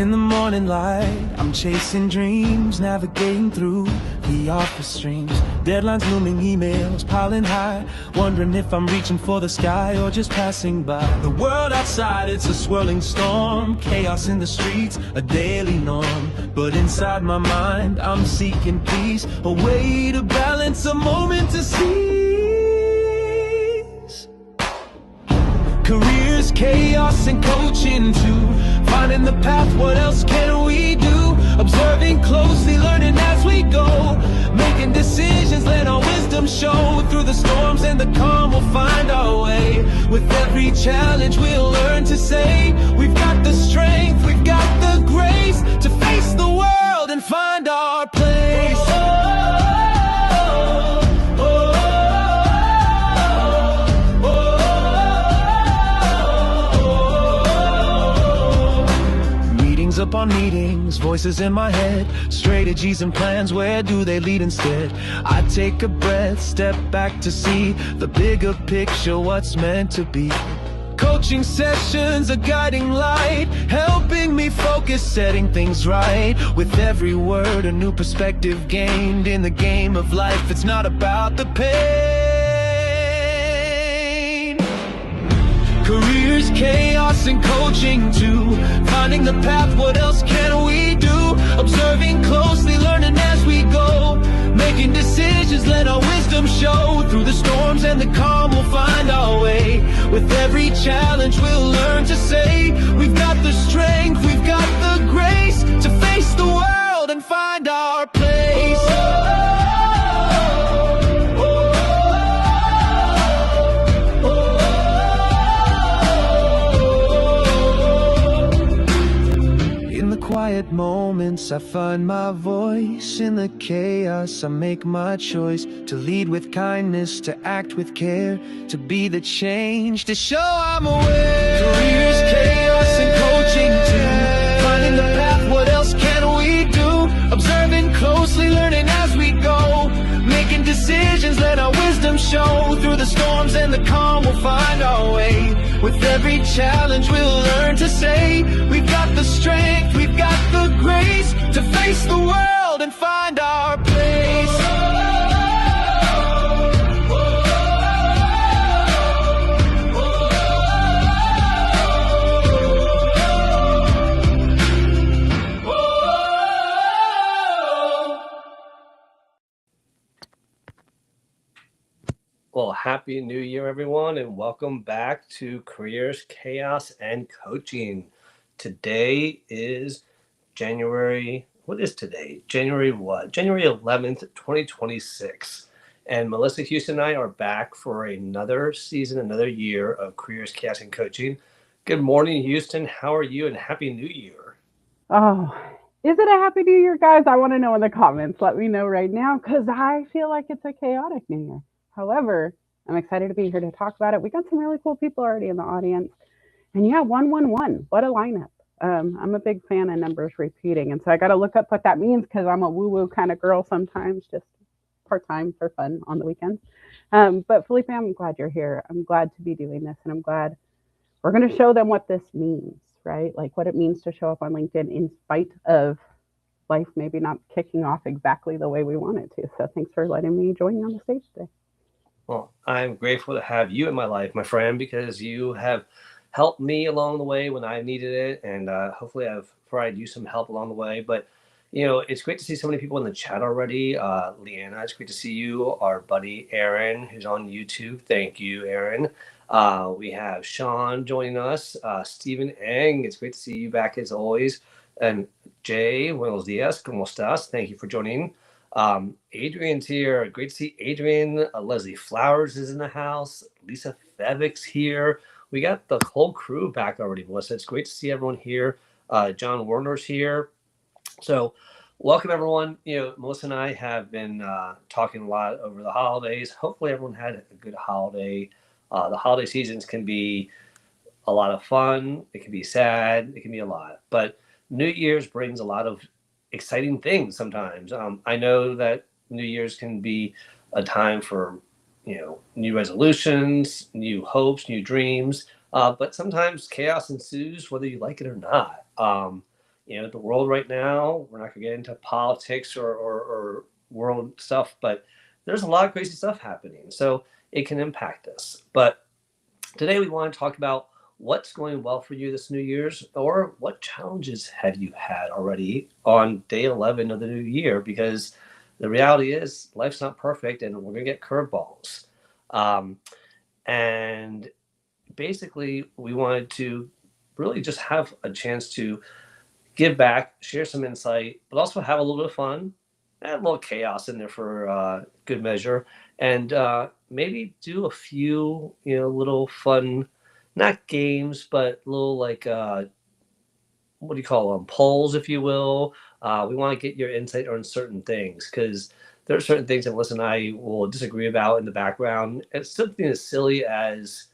In the morning light, I'm chasing dreams, navigating through the office streams. Deadlines looming, emails piling high, wondering if I'm reaching for the sky or just passing by. The world outside, it's a swirling storm, chaos in the streets, a daily norm. But inside my mind, I'm seeking peace, a way to balance, a moment to seize. Careers, chaos, and coaching too. Finding the path, what else can we do? Observing closely, learning as we go. Making decisions, let our wisdom show. Through the storms and the calm, we'll find our way. With every challenge, we'll learn to say, we've got the strength, we've got the grace to face the world and find our place. Upon meetings, voices in my head, strategies and plans, where do they lead instead? I take a breath, step back to see the bigger picture, what's meant to be. Coaching sessions, a guiding light, helping me focus, setting things right. With every word, a new perspective gained. In the game of life, it's not about the pain. Careers, chaos, and coaching too. Finding the path, what else can we do? Observing closely, learning as we go. Making decisions, let our wisdom show. Through the storms and the calm, we'll find our way. With every challenge, we'll learn to say, we've got the strength, we've got the grace to face the world and find our place. Quiet moments, I find my voice. In the chaos, I make my choice to lead with kindness, to act with care, to be the change, to show I'm aware. Careers, chaos, and coaching too. Finding the path, what else can we do? Observing closely, learning as we go. Making decisions, let our wisdom show. Through the storms and the calm, we'll find our way. With every challenge, we'll learn to say, we've got the strength, we've got the grace to face the world and find our place. Well, happy new year, everyone, and welcome back to Careers, Chaos, and Coaching. Today is January, what is today? January what? January 11th, 2026. And Melissa Houston and I are back for another season, another year of Careers, Chaos, and Coaching. Good morning, Houston. How are you? And Happy New Year. Oh, is it a Happy New Year, guys? I want to know in the comments. Let me know right now, because I feel like it's a chaotic New Year. However, I'm excited to be here to talk about it. We got some really cool people already in the audience. And yeah, 111. What a lineup. I'm a big fan of numbers repeating. And so I got to look up what that means, because I'm a woo-woo kind of girl sometimes, just part-time for fun on the weekends. But Felipe, I'm glad you're here. I'm glad to be doing this. And I'm glad we're going to show them what this means, right? Like what it means to show up on LinkedIn in spite of life maybe not kicking off exactly the way we want it to. So thanks for letting me join you on the stage today. Well, I'm grateful to have you in my life, my friend, because you have helped me along the way when I needed it. And hopefully I've provided you some help along the way. But, you know, it's great to see so many people in the chat already. Leanna, it's great to see you. Our buddy Aaron, who's on YouTube. Thank you, Aaron. We have Sean joining us. Stephen Eng, it's great to see you back as always. And Jay, buenos dias, ¿cómo estás? Thank you for joining. Adrian's here. Great to see Adrian. Leslie Flowers is in the house. Lisa Fevick's here. We got the whole crew back already, Melissa. It's great to see everyone here. John Werner's here. So welcome, everyone. You know, Melissa and I have been talking a lot over the holidays. Hopefully everyone had a good holiday. The holiday seasons can be a lot of fun. It can be sad. It can be a lot. But New Year's brings a lot of exciting things sometimes. I know that New Year's can be a time for, you know, new resolutions, new hopes, new dreams, but sometimes chaos ensues whether you like it or not. the world right now, we're not going to get into politics or world stuff, but there's a lot of crazy stuff happening. So it can impact us. But today we want to talk about what's going well for you this New Year's, or what challenges have you had already on day 11 of the new year, because the reality is life's not perfect and we're going to get curveballs. Um, and basically, we wanted to really just have a chance to give back, share some insight, but also have a little bit of fun and a little chaos in there for good measure, and maybe do a few, little fun, not games, but little like what do you call them, polls, if you will. We want to get your insight on certain things, because there are certain things that Melissa and I will disagree about in the background. It's something as silly as,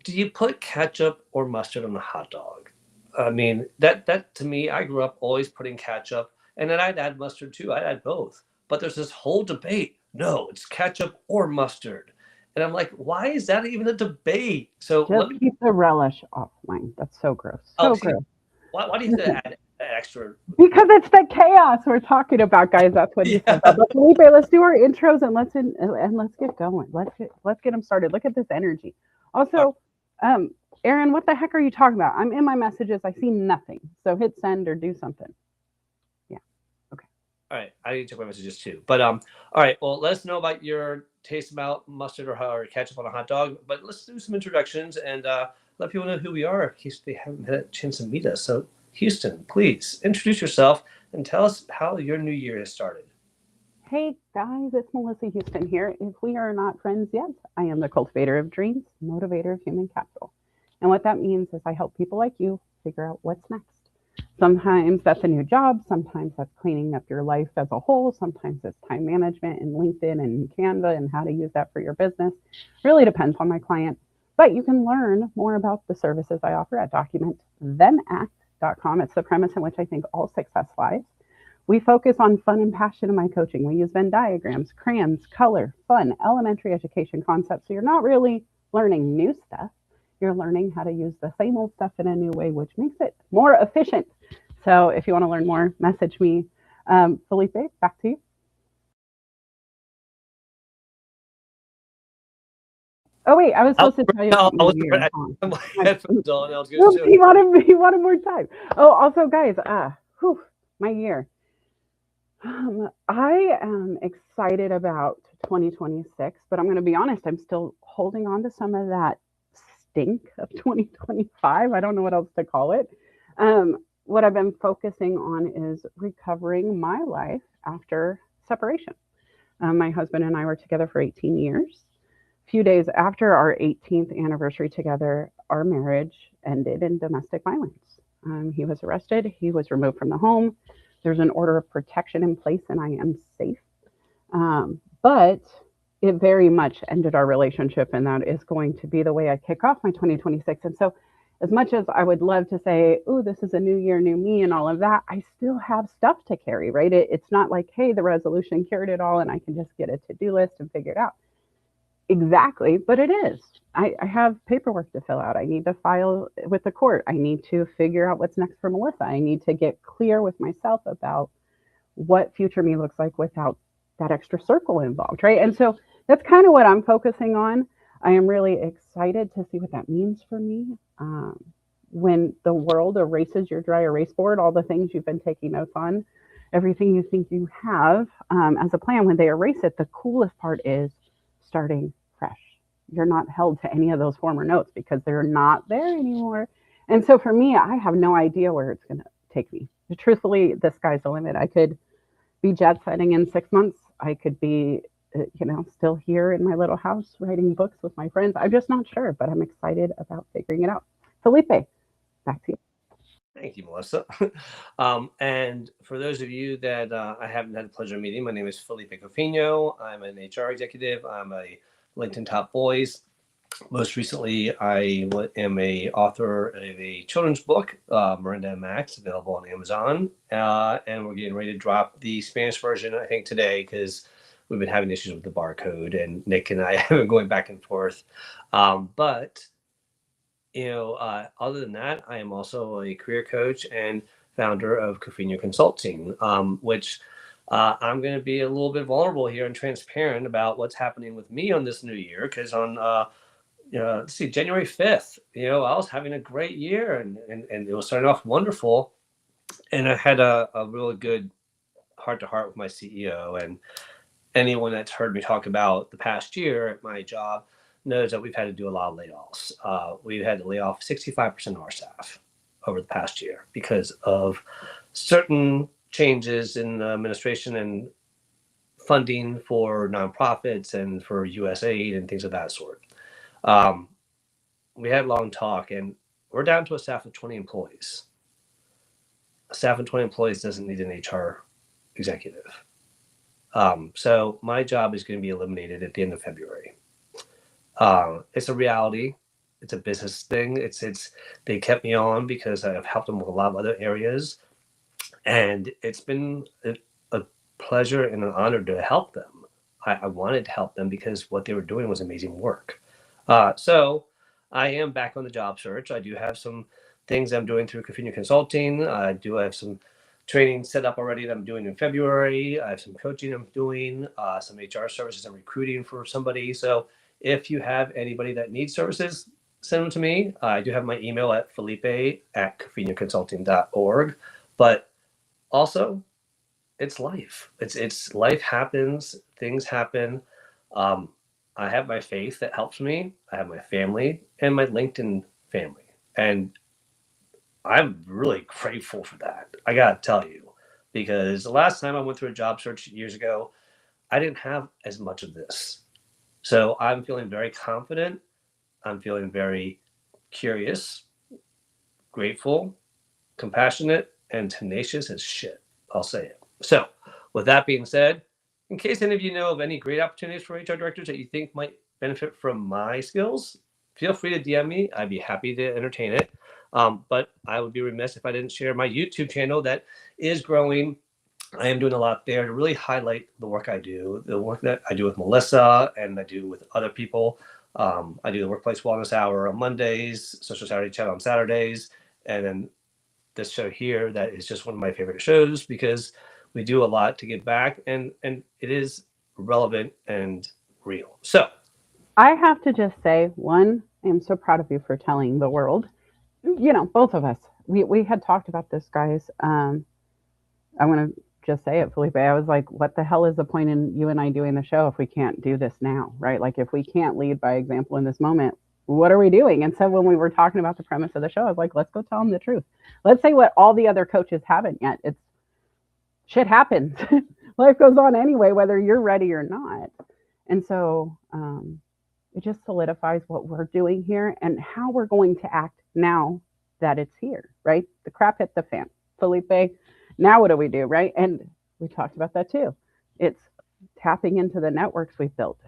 do you put ketchup or mustard on a hot dog? I mean, that to me, I grew up always putting ketchup, and then I'd add mustard too. I'd add both. But there's this whole debate. No, it's ketchup or mustard. And I'm like, why is that even a debate? So let Just me. keep the relish offline. That's so gross. Oh, So see, gross. why do you have to add extra? Because it's the chaos we're talking about, guys. That's what he said. Yeah. But Felipe, let's do our intros and let's get going. Let's get them started. Look at this energy. Also, um, Aaron, what the heck are you talking about? I'm in my messages. I see nothing. So hit send or do something. Yeah. Okay. All right, I need to check my messages too. But all right. Well, let us know about your taste about mustard or ketchup on a hot dog. But let's do some introductions and let people know who we are in case they haven't had a chance to meet us. So, Houston, please introduce yourself and tell us how your new year has started. Hey guys, it's Melissa Houston here. If we are not friends yet, I am the cultivator of dreams, motivator of human capital. And what that means is I help people like you figure out what's next. Sometimes that's a new job, sometimes that's cleaning up your life as a whole, sometimes it's time management and LinkedIn and Canva and how to use that for your business. Really depends on my client. But you can learn more about the services I offer at documentthenact.com. It's the premise in which I think all success lies. We focus on fun and passion in my coaching. We use Venn diagrams, crayons, color, fun, elementary education concepts. So you're not really learning new stuff. You're learning how to use the same old stuff in a new way, which makes it more efficient. So if you want to learn more, message me. Felipe, back to you. Oh wait, I was supposed to tell you No, about I my was year. put my headphones on. I was going to Oops, show he you. wanted more time. Oh, also, guys, my year. I am excited about 2026, but I'm going to be honest, I'm still holding on to some of that stink of 2025. I don't know what else to call it. What I've been focusing on is recovering my life after separation. My husband and I were together for 18 years. A few days after our 18th anniversary together, our marriage ended in domestic violence. He was arrested, he was removed from the home. There's an order of protection in place, and I am safe. But it very much ended our relationship, and that is going to be the way I kick off my 2026. And so, as much as I would love to say, oh, this is a new year, new me, and all of that, I still have stuff to carry, right? It's not like, hey, the resolution cured it all, and I can just get a to do list and figure it out. Exactly, but it is. I have paperwork to fill out. I need to file with the court. I need to figure out what's next for Melissa. I need to get clear with myself about what future me looks like without that extra circle involved, right? And so that's kind of what I'm focusing on. I am really excited to see what that means for me. When the world erases your dry erase board, all the things you've been taking notes on, everything you think you have as a plan, when they erase it, the coolest part is starting fresh. You're not held to any of those former notes because they're not there anymore. And so for me, I have no idea where it's going to take me. Truthfully, the sky's the limit. I could be jet setting in 6 months. I could be, still here in my little house writing books with my friends. I'm just not sure, but I'm excited about figuring it out. Felipe, back to you. Thank you, Melissa. And for those of you that I haven't had the pleasure of meeting, my name is Felipe Cofino. I'm an HR executive. I'm a LinkedIn Top Boys. Most recently, I am a author of a children's book, Miranda and Max, available on Amazon. And we're getting ready to drop the Spanish version, I think, today, because we've been having issues with the barcode, and Nick and I have been going back and forth. But other than that, I am also a career coach and founder of Cofino Consulting, which I'm going to be a little bit vulnerable here and transparent about what's happening with me on this new year. Because on let's see, January 5th, I was having a great year, and it was starting off wonderful. And I had a really good heart to heart with my CEO. And anyone that's heard me talk about the past year at my job knows that we've had to do a lot of layoffs. We've had to lay off 65% of our staff over the past year because of certain changes in the administration and funding for nonprofits and for US aid and things of that sort. We had a long talk, and we're down to a staff of 20 employees. A staff of 20 employees doesn't need an HR executive. So my job is going to be eliminated at the end of February. It's a reality. It's a business thing. They kept me on because I've helped them with a lot of other areas, and it's been a pleasure and an honor to help them. I wanted to help them because what they were doing was amazing work. So I am back on the job search. I do have some things I'm doing through Cofino Consulting. I do have some training set up already that I'm doing in February. I have some coaching I'm doing, some HR services I'm recruiting for somebody. So if you have anybody that needs services, send them to me. I do have my email at felipe@cofinoconsulting.org. But also, it's life. It's life happens. Things happen. I have my faith that helps me. I have my family and my LinkedIn family. And I'm really grateful for that. I got to tell you, because the last time I went through a job search years ago, I didn't have as much of this. So I'm feeling very confident. I'm feeling very curious, grateful, compassionate, and tenacious as shit. I'll say it. So with that being said, in case any of you know of any great opportunities for HR directors that you think might benefit from my skills, feel free to DM me. I'd be happy to entertain it. But I would be remiss if I didn't share my YouTube channel that is growing. I am doing a lot there to really highlight the work I do, the work that I do with Melissa and I do with other people. I do the Workplace Wellness Hour on Mondays, Social Saturday Chat on Saturdays, and then this show here that is just one of my favorite shows because we do a lot to give back, and it is relevant and real. So I have to just say, one, I am so proud of you for telling the world. Both of us, we had talked about this, guys. I want to just say it, Felipe. I was like, what the hell is the point in you and I doing the show if we can't do this now, right? Like, if we can't lead by example in this moment, what are we doing? And so when we were talking about the premise of the show, I was like, let's go tell them the truth. Let's say what all the other coaches haven't yet. It's shit happens. Life goes on anyway, whether you're ready or not. And so it just solidifies what we're doing here and how we're going to act now that it's here, right? The crap hit the fan. Felipe, now what do we do, right? And we talked about that too. It's tapping into the networks we've built,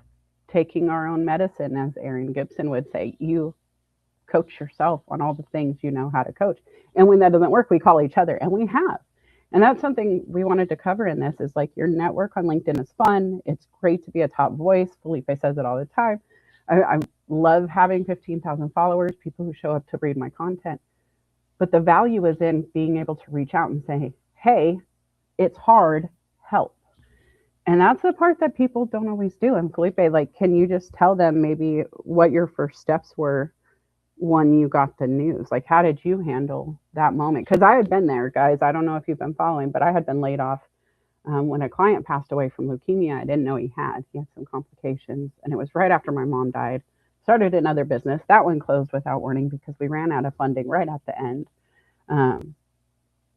taking our own medicine, as Aaron Gibson would say. You coach yourself on all the things you know how to coach. And when that doesn't work, we call each other, and we have. And that's something we wanted to cover in this is like your network on LinkedIn is fun. It's great to be a top voice. Felipe says it all the time. I love having 15,000 followers, people who show up to read my content. But the value is in being able to reach out and say, hey, it's hard, help. And that's the part that people don't always do. And Felipe, like, can you just tell them maybe what your first steps were when you got the news? Like, how did you handle that moment? Because I had been there, guys. I don't know if you've been following, but I had been laid off when a client passed away from leukemia. I didn't know he had some complications. And it was right after my mom died. Started another business. That one closed without warning because we ran out of funding right at the end.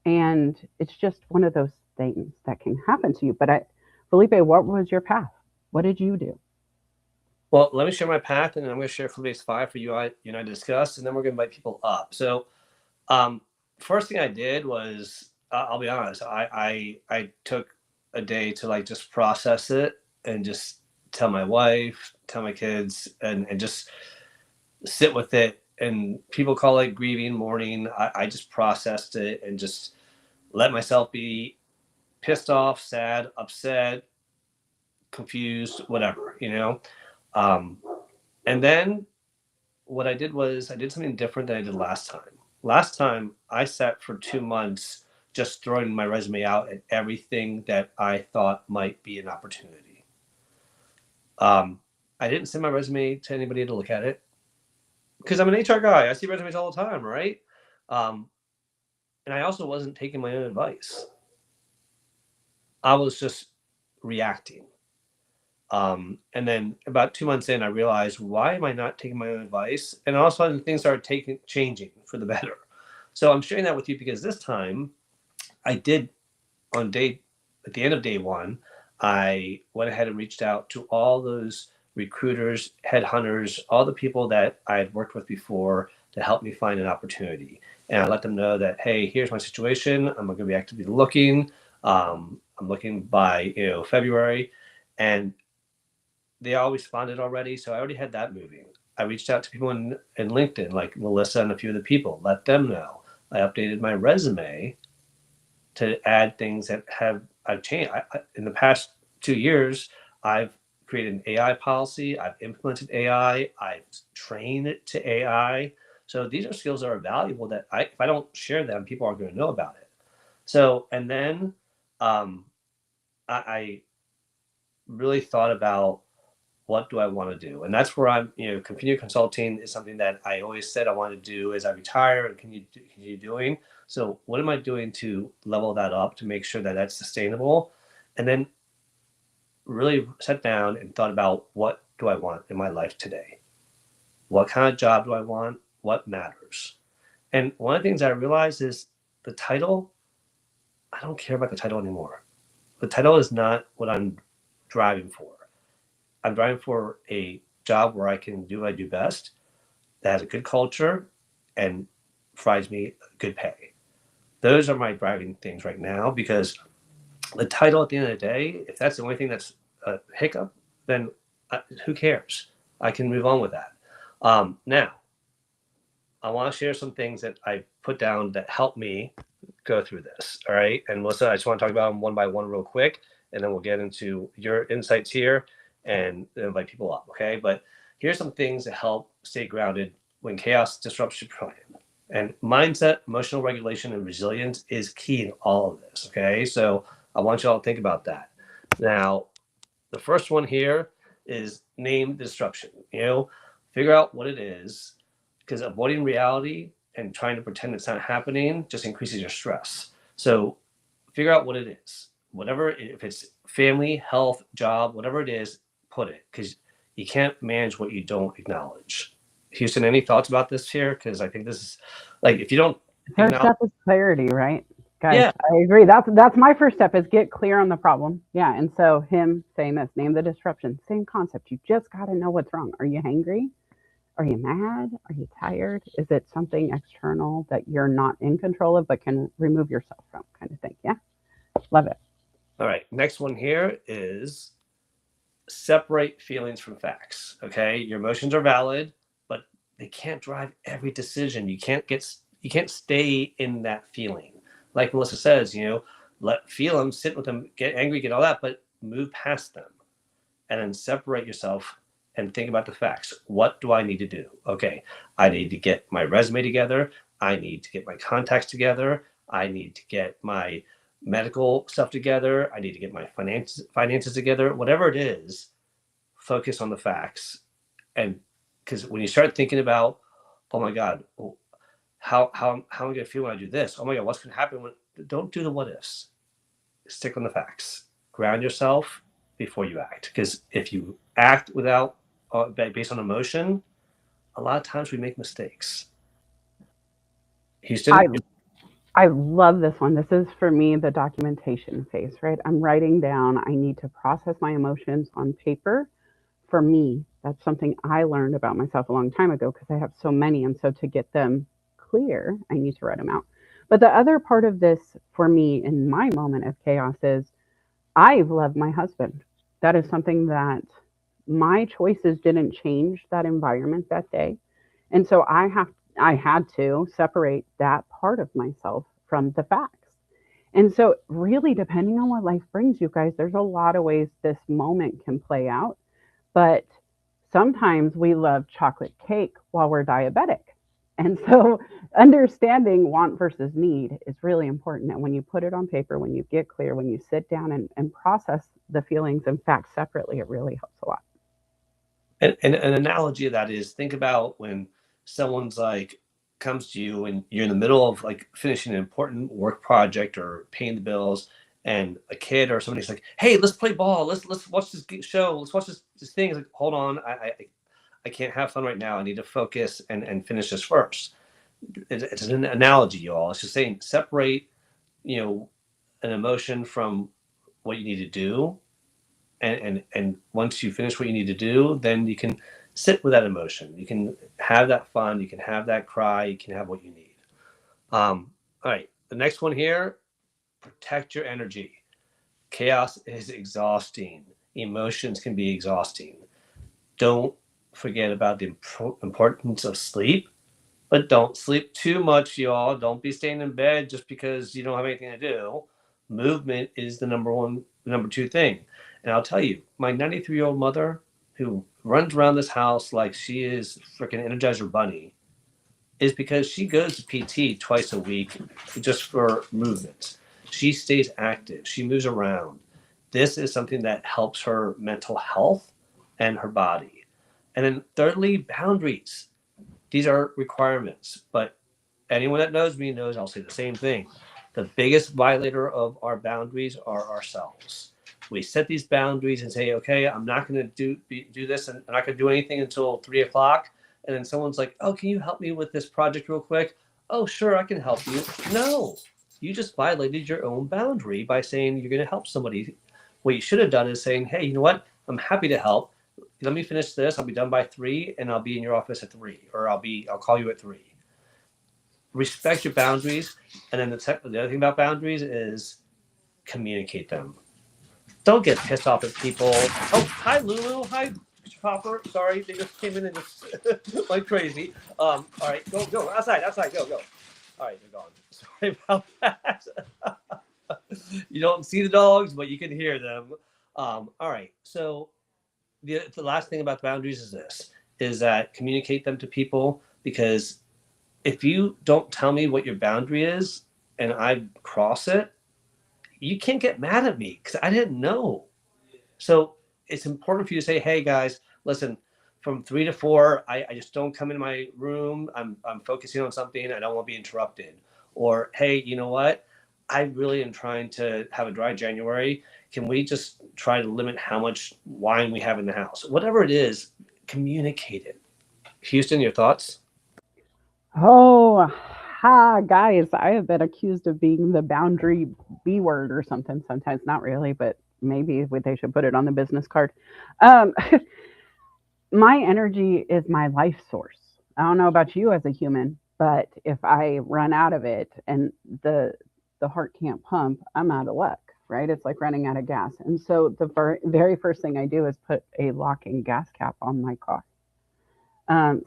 And it's just one of those things that can happen to you. But Felipe, what was your path? What did you do? Well, let me share my path, and then I'm going to share Felipe's 5 for you and I discuss, and then we're going to invite people up. So first thing I did was, I'll be honest, I took a day to like just process it and just tell my wife, tell my kids, and just sit with it. And people call it grieving, mourning. I just processed it and just let myself be pissed off, sad, upset, confused, whatever, and then what I did was I did something different than I did last time. Last time I sat for 2 months just throwing my resume out at everything that I thought might be an opportunity. I didn't send my resume to anybody to look at it because I'm an HR guy. I see resumes all the time, right? Um, and I also wasn't taking my own advice. I was just reacting. And then about 2 months in, I realized, why am I not taking my own advice? And all of a sudden, things started changing for the better. So I'm sharing that with you because this time I did at the end of day one, I went ahead and reached out to all those recruiters, headhunters, all the people that I had worked with before to help me find an opportunity. And I let them know that, hey, here's my situation. I'm going to be actively looking. I'm looking by February, and they all responded already. So I already had that moving. I reached out to people in LinkedIn, like Melissa and a few of the people, let them know. I updated my resume to add things that I've changed. In the past 2 years, I've created an AI policy. I've implemented AI. I've trained it to AI. So these are skills that are valuable that if I don't share them, people aren't going to know about it. So, and then I really thought about, what do I want to do? And that's where continuing consulting is something that I always said I want to do as I retire and continue doing. So what am I doing to level that up to make sure that that's sustainable? And then really sat down and thought about, what do I want in my life today? What kind of job do I want? What matters? And one of the things I realized is the title, I don't care about the title anymore. The title is not what I'm driving for. I'm driving for a job where I can do what I do best, that has a good culture, and provides me good pay. Those are my driving things right now, because the title at the end of the day, if that's the only thing that's a hiccup, then who cares? I can move on with that. Now, I want to share some things that I put down that help me go through this. All right. And Melissa, I just want to talk about them one by one real quick, and then we'll get into your insights here and invite people up. Okay. But here's some things that help stay grounded when chaos disrupts your plan. And mindset, emotional regulation, and resilience is key in all of this. Okay. So I want you all to think about that. Now, the first one here is name disruption. Figure out what it is, because avoiding reality and trying to pretend it's not happening just increases your stress. So figure out what it is. Whatever, if it's family, health, job, whatever it is, put it, because you can't manage what you don't acknowledge. Houston, any thoughts about this here? Because I think this is like, if you don't First acknowledge, step is clarity, right? Guys, yeah, I agree. That's my first step, is get clear on the problem. Yeah. And so him saying this, name the disruption, same concept. You just got to know what's wrong. Are you hangry? Are you mad? Are you tired? Is it something external that you're not in control of but can remove yourself from, kind of thing? Yeah. Love it. all right. Next one here is separate feelings from facts. Okay, your emotions are valid, but they can't drive every decision. You can't stay in that feeling. Like Melissa says, feel them, sit with them, get angry, get all that, but move past them, and then separate yourself and think about the facts. What do I need to do? Okay, I need to get my resume together. I need to get my contacts together. I need to get my medical stuff together. I need to get my finances together. Whatever it is, focus on the facts. And because when you start thinking about, oh my God, how am I going to feel when I do this? Oh my God, what's going to happen when? Don't do the what ifs. Stick on the facts. Ground yourself before you act. Because if you act without based on emotion, a lot of times we make mistakes. Houston. I I love this one. This is for me the documentation phase, right? I'm writing down, I need to process my emotions on paper. For me, that's something I learned about myself a long time ago, because I have so many. And so to get them clear, I need to write them out. But the other part of this for me in my moment of chaos is, I love my husband. That is something that my choices didn't change that environment that day. And so I had to separate that part of myself from the facts. And so really, depending on what life brings you guys, there's a lot of ways this moment can play out. But sometimes we love chocolate cake while we're diabetic. And so understanding want versus need is really important. And when you put it on paper, when you get clear, when you sit down and process the feelings and facts separately, it really helps a lot. And an analogy of that is, think about when someone's like comes to you and you're in the middle of like finishing an important work project or paying the bills, and a kid or somebody's like, "Hey, let's play ball. Let's watch this show. Let's watch this thing." It's like, hold on, I can't have fun right now. I need to focus and finish this first. It's an analogy, y'all. It's just saying separate, an emotion from what you need to do, and once you finish what you need to do, then you can sit with that emotion. You can have that fun. You can have that cry. You can have what you need. All right, the next one here: protect your energy. Chaos is exhausting. Emotions can be exhausting. Don't forget about the importance of sleep, but don't sleep too much, y'all. Don't be staying in bed just because you don't have anything to do. Movement is the number two thing. And I'll tell you, my 93-year-old mother, who runs around this house like she is freaking Energizer Bunny, is because she goes to PT twice a week just for movement. She stays active, she moves around. This is something that helps her mental health and her body. And then, thirdly, boundaries. These are requirements, but anyone that knows me knows I'll say the same thing. The biggest violator of our boundaries are ourselves. We set these boundaries and say, okay, I'm not going to do this, and I'm not going to do anything until 3 o'clock. And then someone's like, oh, can you help me with this project real quick? Oh, sure, I can help you. No, you just violated your own boundary by saying you're going to help somebody. What you should have done is saying, hey, you know what? I'm happy to help. Let me finish this. I'll be done by 3, and I'll be in your office at 3, or I'll call you at 3. Respect your boundaries, and then the other thing about boundaries is communicate them. Don't get pissed off at people. Oh, hi Lulu. Hi Popper. Sorry, they just came in and just like crazy. All right, go outside, go. All right, they're gone. Sorry about that. You don't see the dogs, but you can hear them. All right, so the last thing about boundaries is this: is that communicate them to people, because if you don't tell me what your boundary is and I cross it, you can't get mad at me because I didn't know. So it's important for you to say, hey guys, listen, from 3 to 4, I just don't come in my room. I'm focusing on something. I don't want to be interrupted. Or, hey, you know what? I really am trying to have a dry January. Can we just try to limit how much wine we have in the house? Whatever it is, communicate it. Houston, your thoughts? Oh, ha, guys, I have been accused of being the boundary B word or something sometimes. Not really, but maybe they should put it on the business card. Um, my energy is my life source. I don't know about you as a human, but if I run out of it and the heart can't pump, I'm out of luck, right? It's like running out of gas. And so the very first thing I do is put a locking gas cap on my car.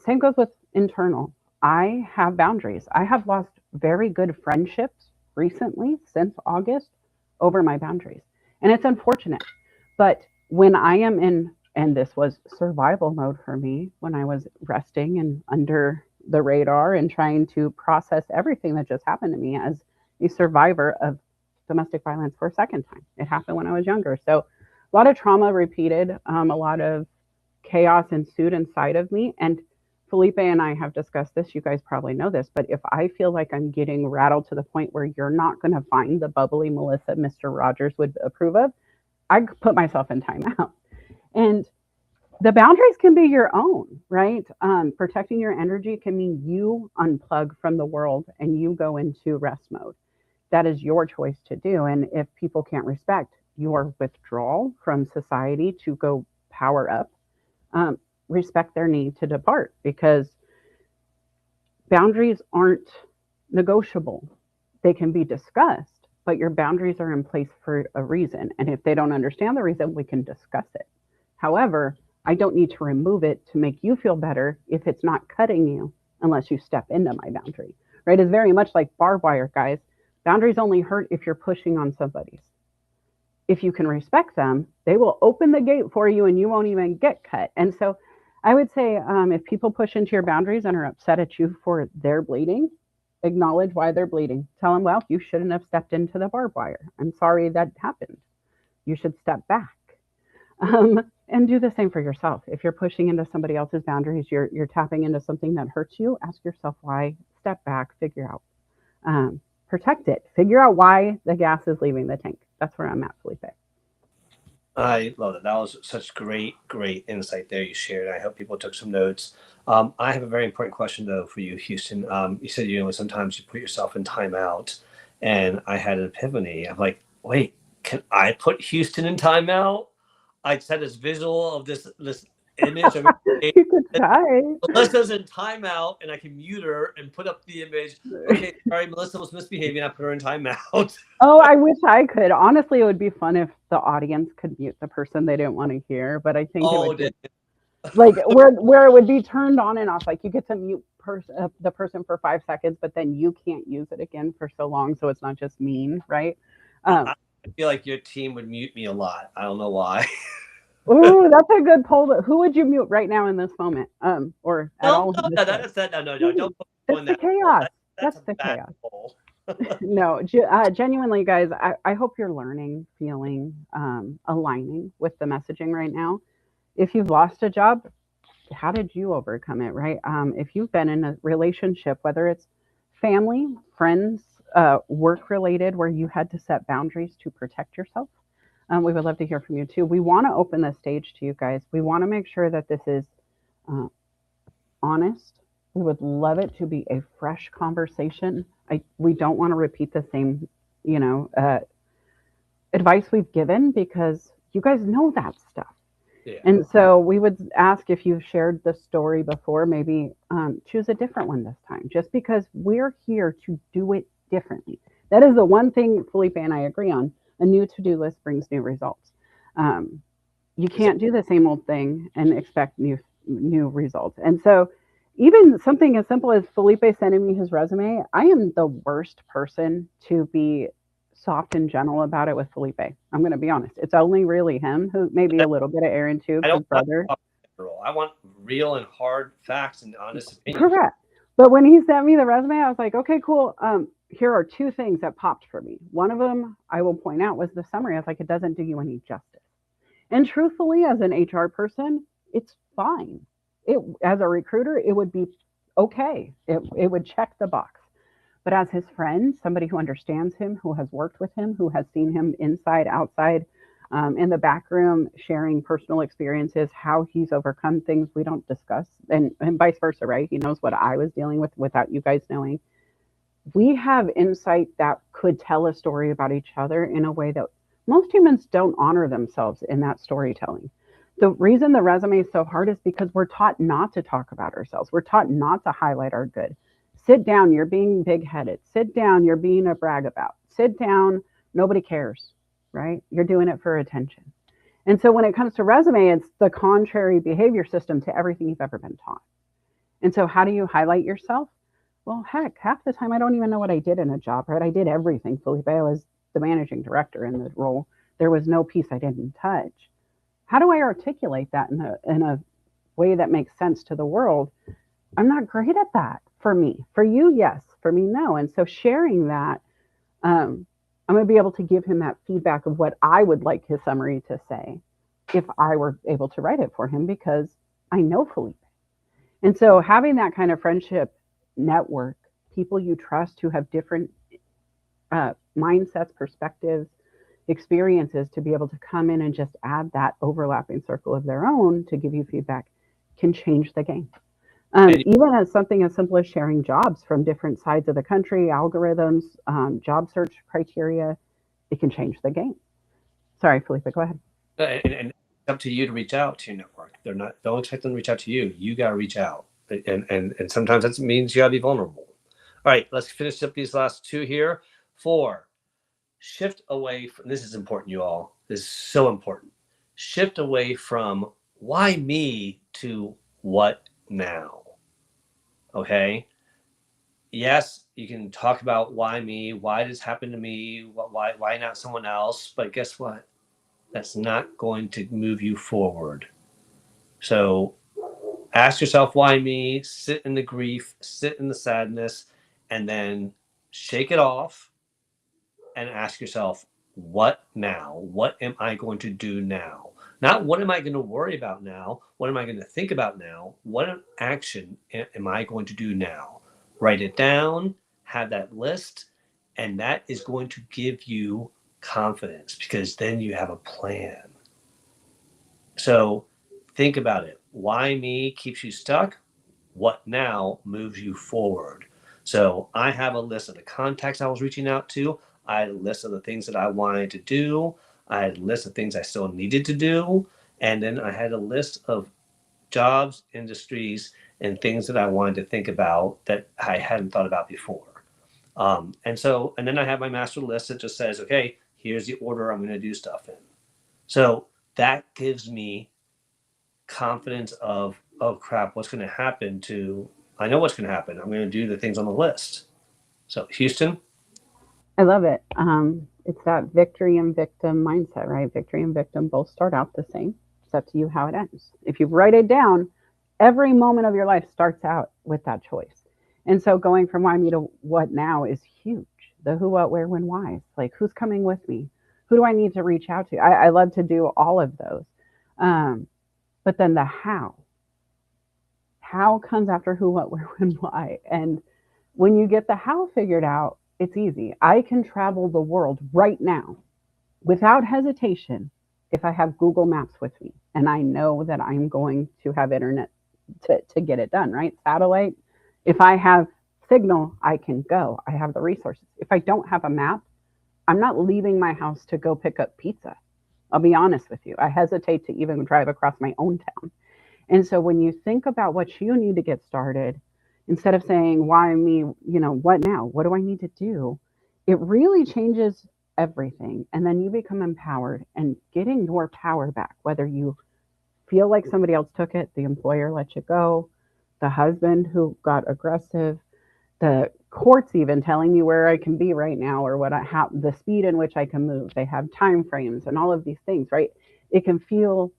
Same goes with internal. I have boundaries. I have lost very good friendships recently since August over my boundaries. And it's unfortunate. But when I am in, and this was survival mode for me when I was resting and under the radar and trying to process everything that just happened to me as a survivor of domestic violence for a second time. It happened when I was younger. So a lot of trauma repeated, a lot of chaos ensued inside of me. And Felipe and I have discussed this. You guys probably know this, but if I feel like I'm getting rattled to the point where you're not going to find the bubbly Melissa Mr. Rogers would approve of, I put myself in timeout. And the boundaries can be your own, right? Protecting your energy can mean you unplug from the world and you go into rest mode. That is your choice to do. And if people can't respect your withdrawal from society to go power up, um, respect their need to depart, because boundaries aren't negotiable. They can be discussed, but your boundaries are in place for a reason. And if they don't understand the reason, we can discuss it. However, I don't need to remove it to make you feel better if it's not cutting you unless you step into my boundary, right? It's very much like barbed wire, guys. Boundaries only hurt if you're pushing on somebody's. If you can respect them, they will open the gate for you and you won't even get cut. And so I would say if people push into your boundaries and are upset at you for their bleeding, acknowledge why they're bleeding. Tell them, well, you shouldn't have stepped into the barbed wire. I'm sorry that happened. You should step back. And do the same for yourself. If you're pushing into somebody else's boundaries, you're tapping into something that hurts you. Ask yourself why. Step back. Figure out. Protect it. Figure out why the gas is leaving the tank. That's where I'm at, Felipe. I love it. That was such great insight there you shared. I hope people took some notes. I have a very important question though for you, Houston. You said sometimes you put yourself in timeout, and I had an epiphany. I'm like, wait, can I put Houston in timeout? I just had this visual of this image of You could try. Melissa's in timeout, and I can mute her and put up the image. Okay, sorry, Melissa was misbehaving. I put her in timeout. Oh, I wish I could. Honestly, it would be fun if the audience could mute the person they didn't want to hear. But I think it would be like where it would be turned on and off. Like you get to mute the person for 5 seconds, but then you can't use it again for so long. So it's not just mean, right? I feel like your team would mute me a lot. I don't know why. Ooh, that's a good poll. Who would you mute right now in this moment? Or at all? No, that's that. No, don't put that's the chaos. That's the chaos. No, genuinely, guys, I hope you're learning, feeling, aligning with the messaging right now. If you've lost a job, how did you overcome it, right? If you've been in a relationship, whether it's family, friends, work related, where you had to set boundaries to protect yourself, we would love to hear from you too. We want to open the stage to you guys. We want to make sure that this is honest. We would love it to be a fresh conversation. We don't want to repeat the same, advice we've given because you guys know that stuff. Yeah. And so we would ask if you've shared the story before, maybe choose a different one this time, just because we're here to do it differently. That is the one thing Felipe and I agree on. A new to-do list brings new results. You can't do the same old thing and expect new results. And so even something as simple as Felipe sending me his resume, I am the worst person to be soft and gentle about it with Felipe. I'm going to be honest. It's only really him, who maybe a little bit of Aaron too, his brother. I want real and hard facts and honest opinions. Correct. But when he sent me the resume, I was like, okay, cool. Here are two things that popped for me. One of them, I will point out, was the summary. I was like, it doesn't do you any justice. And truthfully, as an HR person, it's fine. As a recruiter, it would be okay. It would check the box. But as his friend, somebody who understands him, who has worked with him, who has seen him inside, outside, in the back room, sharing personal experiences, how he's overcome things we don't discuss, and vice versa, right? He knows what I was dealing with without you guys knowing. We have insight that could tell a story about each other in a way that most humans don't honor themselves in that storytelling. The reason the resume is so hard is because we're taught not to talk about ourselves. We're taught not to highlight our good. Sit down, you're being big-headed. Sit down, you're being a brag about. Sit down, nobody cares, right? You're doing it for attention. And so when it comes to resume, it's the contrary behavior system to everything you've ever been taught. And so how do you highlight yourself? Well, heck, half the time I don't even know what I did in a job, right? I did everything, Felipe. I was the managing director in the role. There was no piece I didn't touch. How do I articulate that in a way that makes sense to the world? I'm not great at that. For me. For you, yes. For me, no. And so sharing that, I'm going to be able to give him that feedback of what I would like his summary to say if I were able to write it for him, because I know Felipe. And so having that kind of friendship network, people you trust who have different mindsets, perspectives, experiences, to be able to come in and just add that overlapping circle of their own to give you feedback can change the game. Even as something as simple as sharing jobs from different sides of the country, algorithms, job search criteria, it can change the game. Sorry, Felipe, go ahead. And it's up to you to reach out to your network. Don't expect them to reach out to you. You got to reach out. And sometimes that means you got to be vulnerable. All right, let's finish up these last two here. 4, shift away from, this is important, you all. This is so important. Shift away from why me to what now. Okay. Yes, you can talk about why me, why this happened to me, why not someone else, but guess what? That's not going to move you forward. So Ask yourself, why me? Sit in the grief, sit in the sadness, and then shake it off and ask yourself, what now? What am I going to do now? Not what am I going to worry about now? What am I going to think about now? What action am I going to do now? Write it down, have that list, and that is going to give you confidence because then you have a plan. So think about it. Why me keeps you stuck? What now moves you forward? So I have a list of the contacts I was reaching out to. I had a list of the things that I wanted to do. I had a list of things I still needed to do. And then I had a list of jobs, industries, and things that I wanted to think about that I hadn't thought about before. And then I have my master list that just says, okay, here's the order I'm going to do stuff in. So that gives me confidence of, oh crap, what's going to happen to, I know what's going to happen. I'm going to do the things on the list. So Houston. I love it. It's that victory and victim mindset, right? Victory and victim both start out the same. It's up to you how it ends. If you write it down, every moment of your life starts out with that choice. And so going from why me to what now is huge. The who, what, where, when, why. Like who's coming with me? Who do I need to reach out to? I love to do all of those. But then the how. How comes after who, what, where, when, why. And when you get the how figured out, it's easy. I can travel the world right now without hesitation if I have Google Maps with me and I know that I'm going to have internet to get it done, right? Satellite. If I have signal, I can go. I have the resources. If I don't have a map, I'm not leaving my house to go pick up pizza. I'll be honest with you. I hesitate to even drive across my own town. And so when you think about what you need to get started, instead of saying, why me, what now? What do I need to do? It really changes everything. And then you become empowered and getting your power back, whether you feel like somebody else took it, the employer let you go, the husband who got aggressive, the courts even telling me where I can be right now or what I have, the speed in which I can move. They have time frames and all of these things, right? It can feel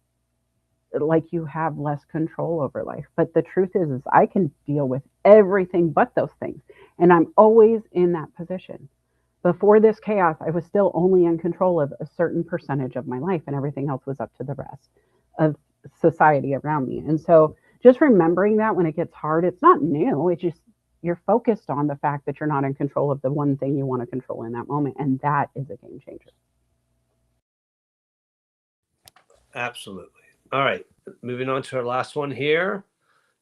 like you have less control over life. But the truth is I can deal with everything but those things. And I'm always in that position. Before this chaos, I was still only in control of a certain percentage of my life, and everything else was up to the rest of society around me. And so just remembering that when it gets hard, it's not new. It's just you're focused on the fact that you're not in control of the one thing you want to control in that moment. And that is a game changer. Absolutely. All right. Moving on to our last one here.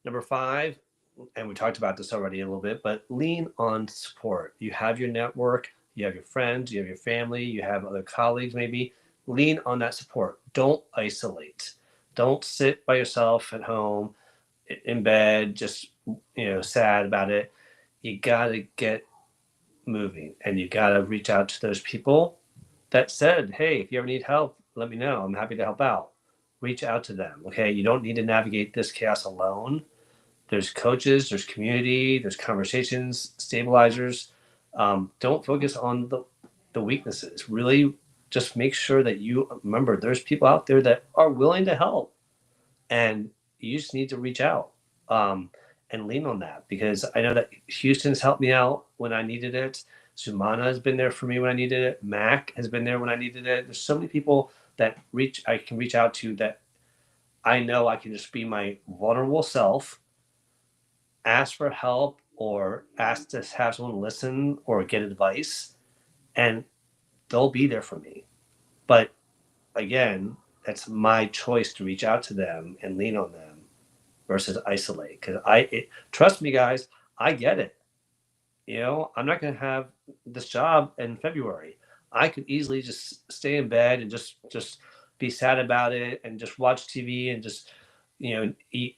Number 5, and we talked about this already a little bit, but lean on support. You have your network, you have your friends, you have your family, you have other colleagues maybe. Lean on that support. Don't isolate. Don't sit by yourself at home in bed, just sad about it. You got to get moving, and you got to reach out to those people that said, hey, if you ever need help, let me know. I'm happy to help out. Reach out to them. Okay, you don't need to navigate this chaos alone. There's coaches, there's community, there's conversations, stabilizers. Don't focus on the weaknesses. Really just make sure that you remember there's people out there that are willing to help, and you just need to reach out and lean on that, because I know that Houston's helped me out when I needed it. Sumana has been there for me when I needed it. Mac has been there when I needed it. There's so many people that I can reach out to, that I know I can just be my vulnerable self, ask for help or ask to have someone listen or get advice, and they'll be there for me. But again, that's my choice to reach out to them and lean on them versus isolate. Because trust me, guys, I get it. I'm not going to have this job in February. I could easily just stay in bed and just be sad about it and just watch TV and just eat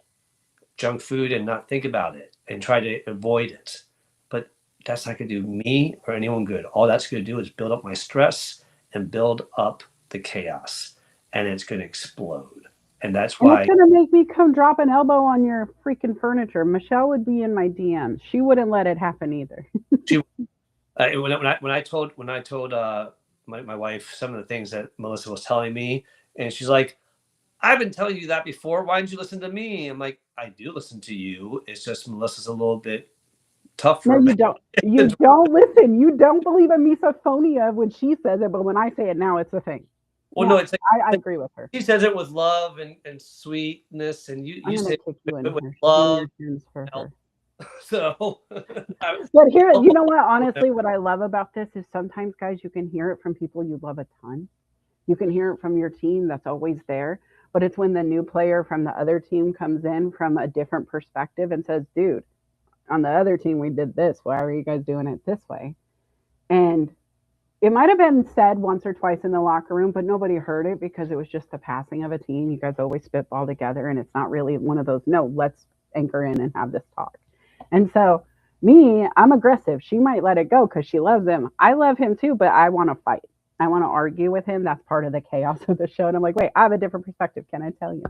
junk food and not think about it and try to avoid it. But that's not going to do me or anyone good. All that's going to do is build up my stress and build up the chaos, and it's going to explode. And that's And it's why going to make me come drop an elbow on your freaking furniture. Michelle would be in my DMs. She wouldn't let it happen either. she, when I told my wife some of the things that Melissa was telling me, and she's like, I've been telling you that before. Why didn't you listen to me? I'm like, I do listen to you. It's just Melissa's a little bit No, tougher. you don't. You don't listen. You don't believe in misophonia when she says it, but when I say it now, it's a thing. Well, no, No, it's like I agree with her. she says it with love and sweetness, and I'm you gonna say kick you in it with her. Stand love. your hands for Help. her. So, But here, you know what? Honestly, what I love about this is sometimes, guys, you can hear it from people you love a ton. You can hear it from your team that's always there. But it's when the new player from the other team comes in from a different perspective and says, dude, on the other team, we did this. Why are you guys doing it this way? And it might have been said once or twice in the locker room, but nobody heard it because it was just the passing of a team. You guys always spitball together, and it's not really one of those, no, let's anchor in and have this talk. And so, me, I'm aggressive. She might let it go because she loves him. I love him too, but I want to fight. I want to argue with him. That's part of the chaos of the show. And I'm like, wait, I have a different perspective. Can I tell you?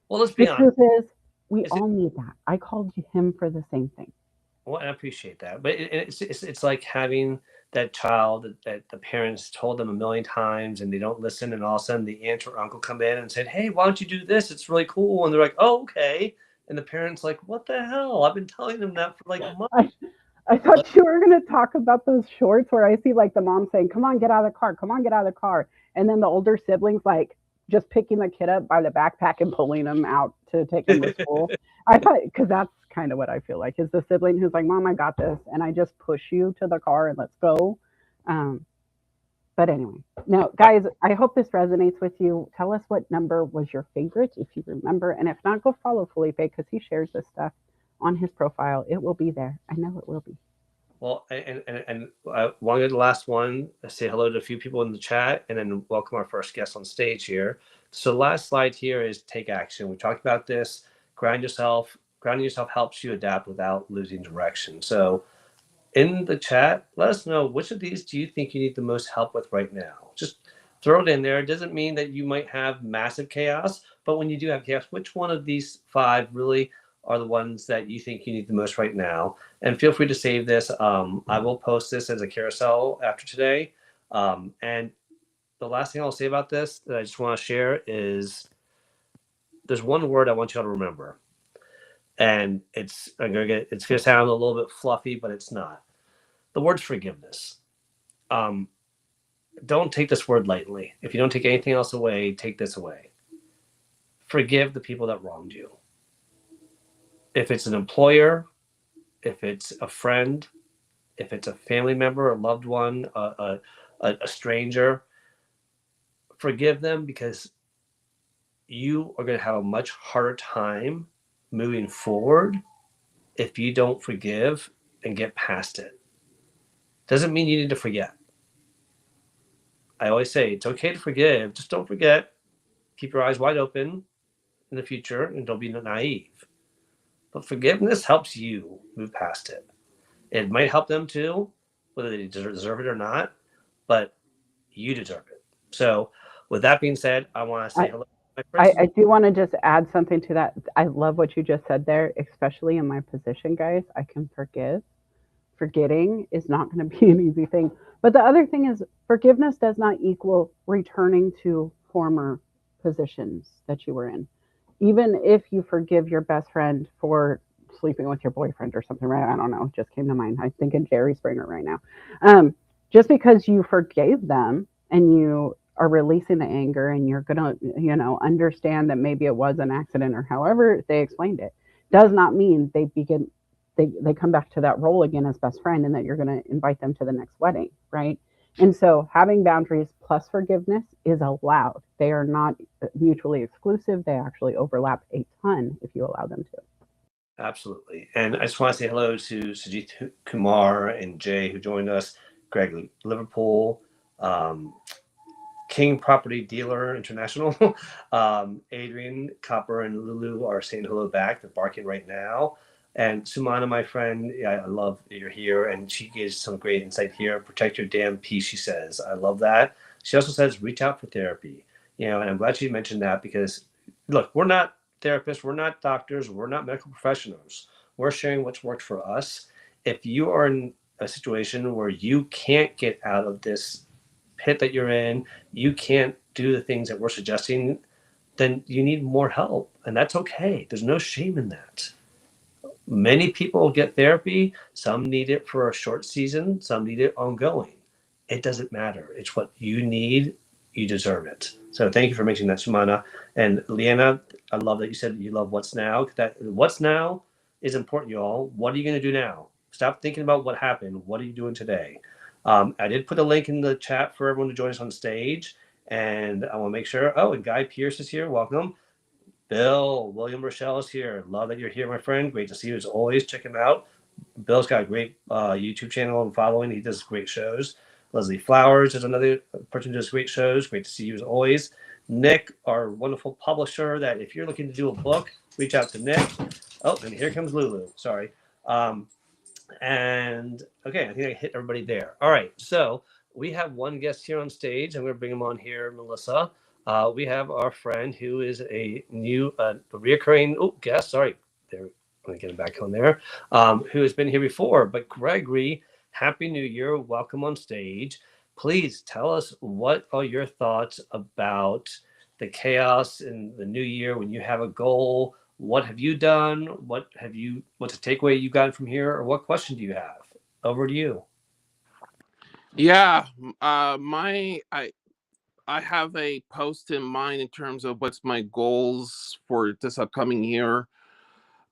well, let's The be honest. truth is, we Is it, all need that. I called him for the same thing. well, I appreciate that, but it's like having that child that the parents told them a million times and they don't listen, and all of a sudden the aunt or uncle come in and said, "Hey, why don't you do this? It's really cool." And they're like, "Oh, okay." And the parents like, "What the hell? I've been telling them that for like months." I, I Like, thought you were going to talk about those shorts where I see like the mom saying, come on, get out of the car. Come on, get out of the car. And then the older siblings like just picking the kid up by the backpack and pulling him out to take him to school. I thought, because that's kind of what I feel like is the sibling who's like, mom, I got this. And I just push you to the car and let's go. Um, but anyway, now, guys, I hope this resonates with you. Tell us what number was your favorite if you remember. And if not, go follow Felipe because he shares this stuff on his profile. It will be there. I know it will be. well, and I want to do the last one. Say hello to a few people in the chat, and then welcome our first guest on stage here. So the last slide here is take action. We talked about this. Ground yourself. Grounding yourself helps you adapt without losing direction. So in the chat, let us know which of these do you think you need the most help with right now. Just throw it in there. It doesn't mean that you might have massive chaos, but when you do have chaos, which one of these five really are the ones that you think you need the most right now? And feel free to save this. I will post this as a carousel after today. And the last thing I'll say about this that I just want to share is there's one word I want you all to remember, and it's gonna sound a little bit fluffy, but it's not. The word's forgiveness. Um, don't take this word lightly. If you don't take anything else away, take this away. Forgive the people that wronged you. If it's an employer, if it's a friend, if it's a family member, a loved one, a stranger, forgive them because you are going to have a much harder time moving forward if you don't forgive and get past it. Doesn't mean you need to forget. I always say it's okay to forgive, just don't forget. Keep your eyes wide open in the future and don't be naive. But forgiveness helps you move past it. It might help them too, whether they deserve it or not, but you deserve it. So, with that being said, I want to say I, hello to my friends. I do want to just add something to that. I love what you just said there, especially in my position, guys. I can forgive. Forgetting is not going to be an easy thing. But the other thing is, forgiveness does not equal returning to former positions that you were in. Even if you forgive your best friend for sleeping with your boyfriend or something, right? I don't know. Just came to mind. I'm thinking Jerry Springer right now. Um, just because you forgave them and you are releasing the anger and you're going to, understand that maybe it was an accident or however they explained it, does not mean they come back to that role again as best friend and that you're going to invite them to the next wedding, right? And so having boundaries plus forgiveness is allowed. They are not mutually exclusive. They actually overlap a ton if you allow them to. Absolutely. And I just want to say hello to Sajit Kumar and Jay who joined us, Greg Liverpool, King Property Dealer International, Adrian Copper and Lulu are saying hello back. They're barking right now. And Sumana, my friend, yeah, I love that you're here. And she gives some great insight here. Protect your damn peace, she says. I love that. She also says, reach out for therapy. And I'm glad she mentioned that because, look, we're not therapists, we're not doctors, we're not medical professionals. We're sharing what's worked for us. If you are in a situation where you can't get out of this pit that you're in, you can't do the things that we're suggesting, then you need more help. And that's okay. There's no shame in that. Many people get therapy. Some need it for a short season, some need it ongoing. It doesn't matter. It's what you need. You deserve it. So thank you for mentioning that, Shumana. And Leanna, I love that you said you love what's now. That what's now is important, y'all. What are you going to do now? Stop thinking about what happened. What are you doing today? I did put a link in the chat for everyone to join us on stage. And I want to make sure. Oh, and Guy Pierce is here. Welcome. Bill, William Rochelle is here. Love that you're here, my friend. Great to see you as always. Check him out. Bill's got a great YouTube channel and following. He does great shows. Leslie Flowers is another person who does great shows. Great to see you as always. Nick, our wonderful publisher, that if you're looking to do a book, reach out to Nick. Oh, and here comes Lulu. Sorry. Um, and okay, I think I hit everybody there. All right, so we have one guest here on stage. I'm going to bring him on here, Melissa. We have our friend who is a new, reoccurring guest. Sorry, there. Let me get him back on there. Who has been here before? But Gregory, Happy New Year! Welcome on stage. Please tell us what are your thoughts about the chaos in the new year when you have a goal. What have you done? What's a takeaway you got from here? Or what question do you have? Over to you. Yeah, I have a post in mind in terms of what's my goals for this upcoming year.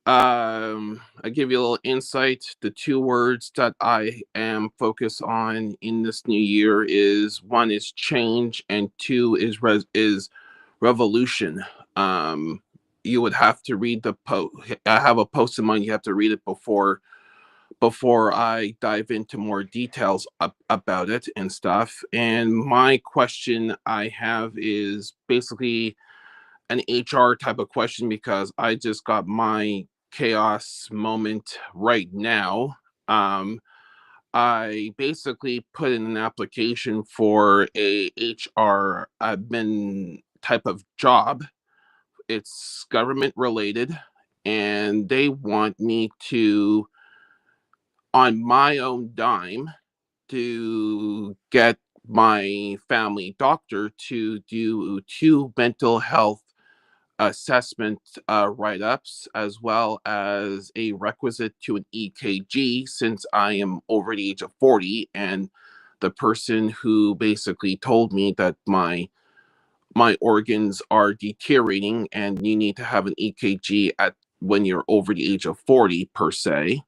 I give you a little insight. The two words that I am focused on in this new year is one is change and two is revolution. You would have to read the post. I have a post in mind. You have to read it before I dive into more details about it and stuff. And my question I have is basically an HR type of question because I just got my chaos moment right now. I basically put in an application for a HR admin type of job. It's government related, and they want me to, on my own dime, to get my family doctor to do two mental health assessment write-ups as well as a requisite to an EKG since I am over the age of 40, and the person who basically told me that my organs are deteriorating and you need to have an EKG at when you're over the age of 40 per se,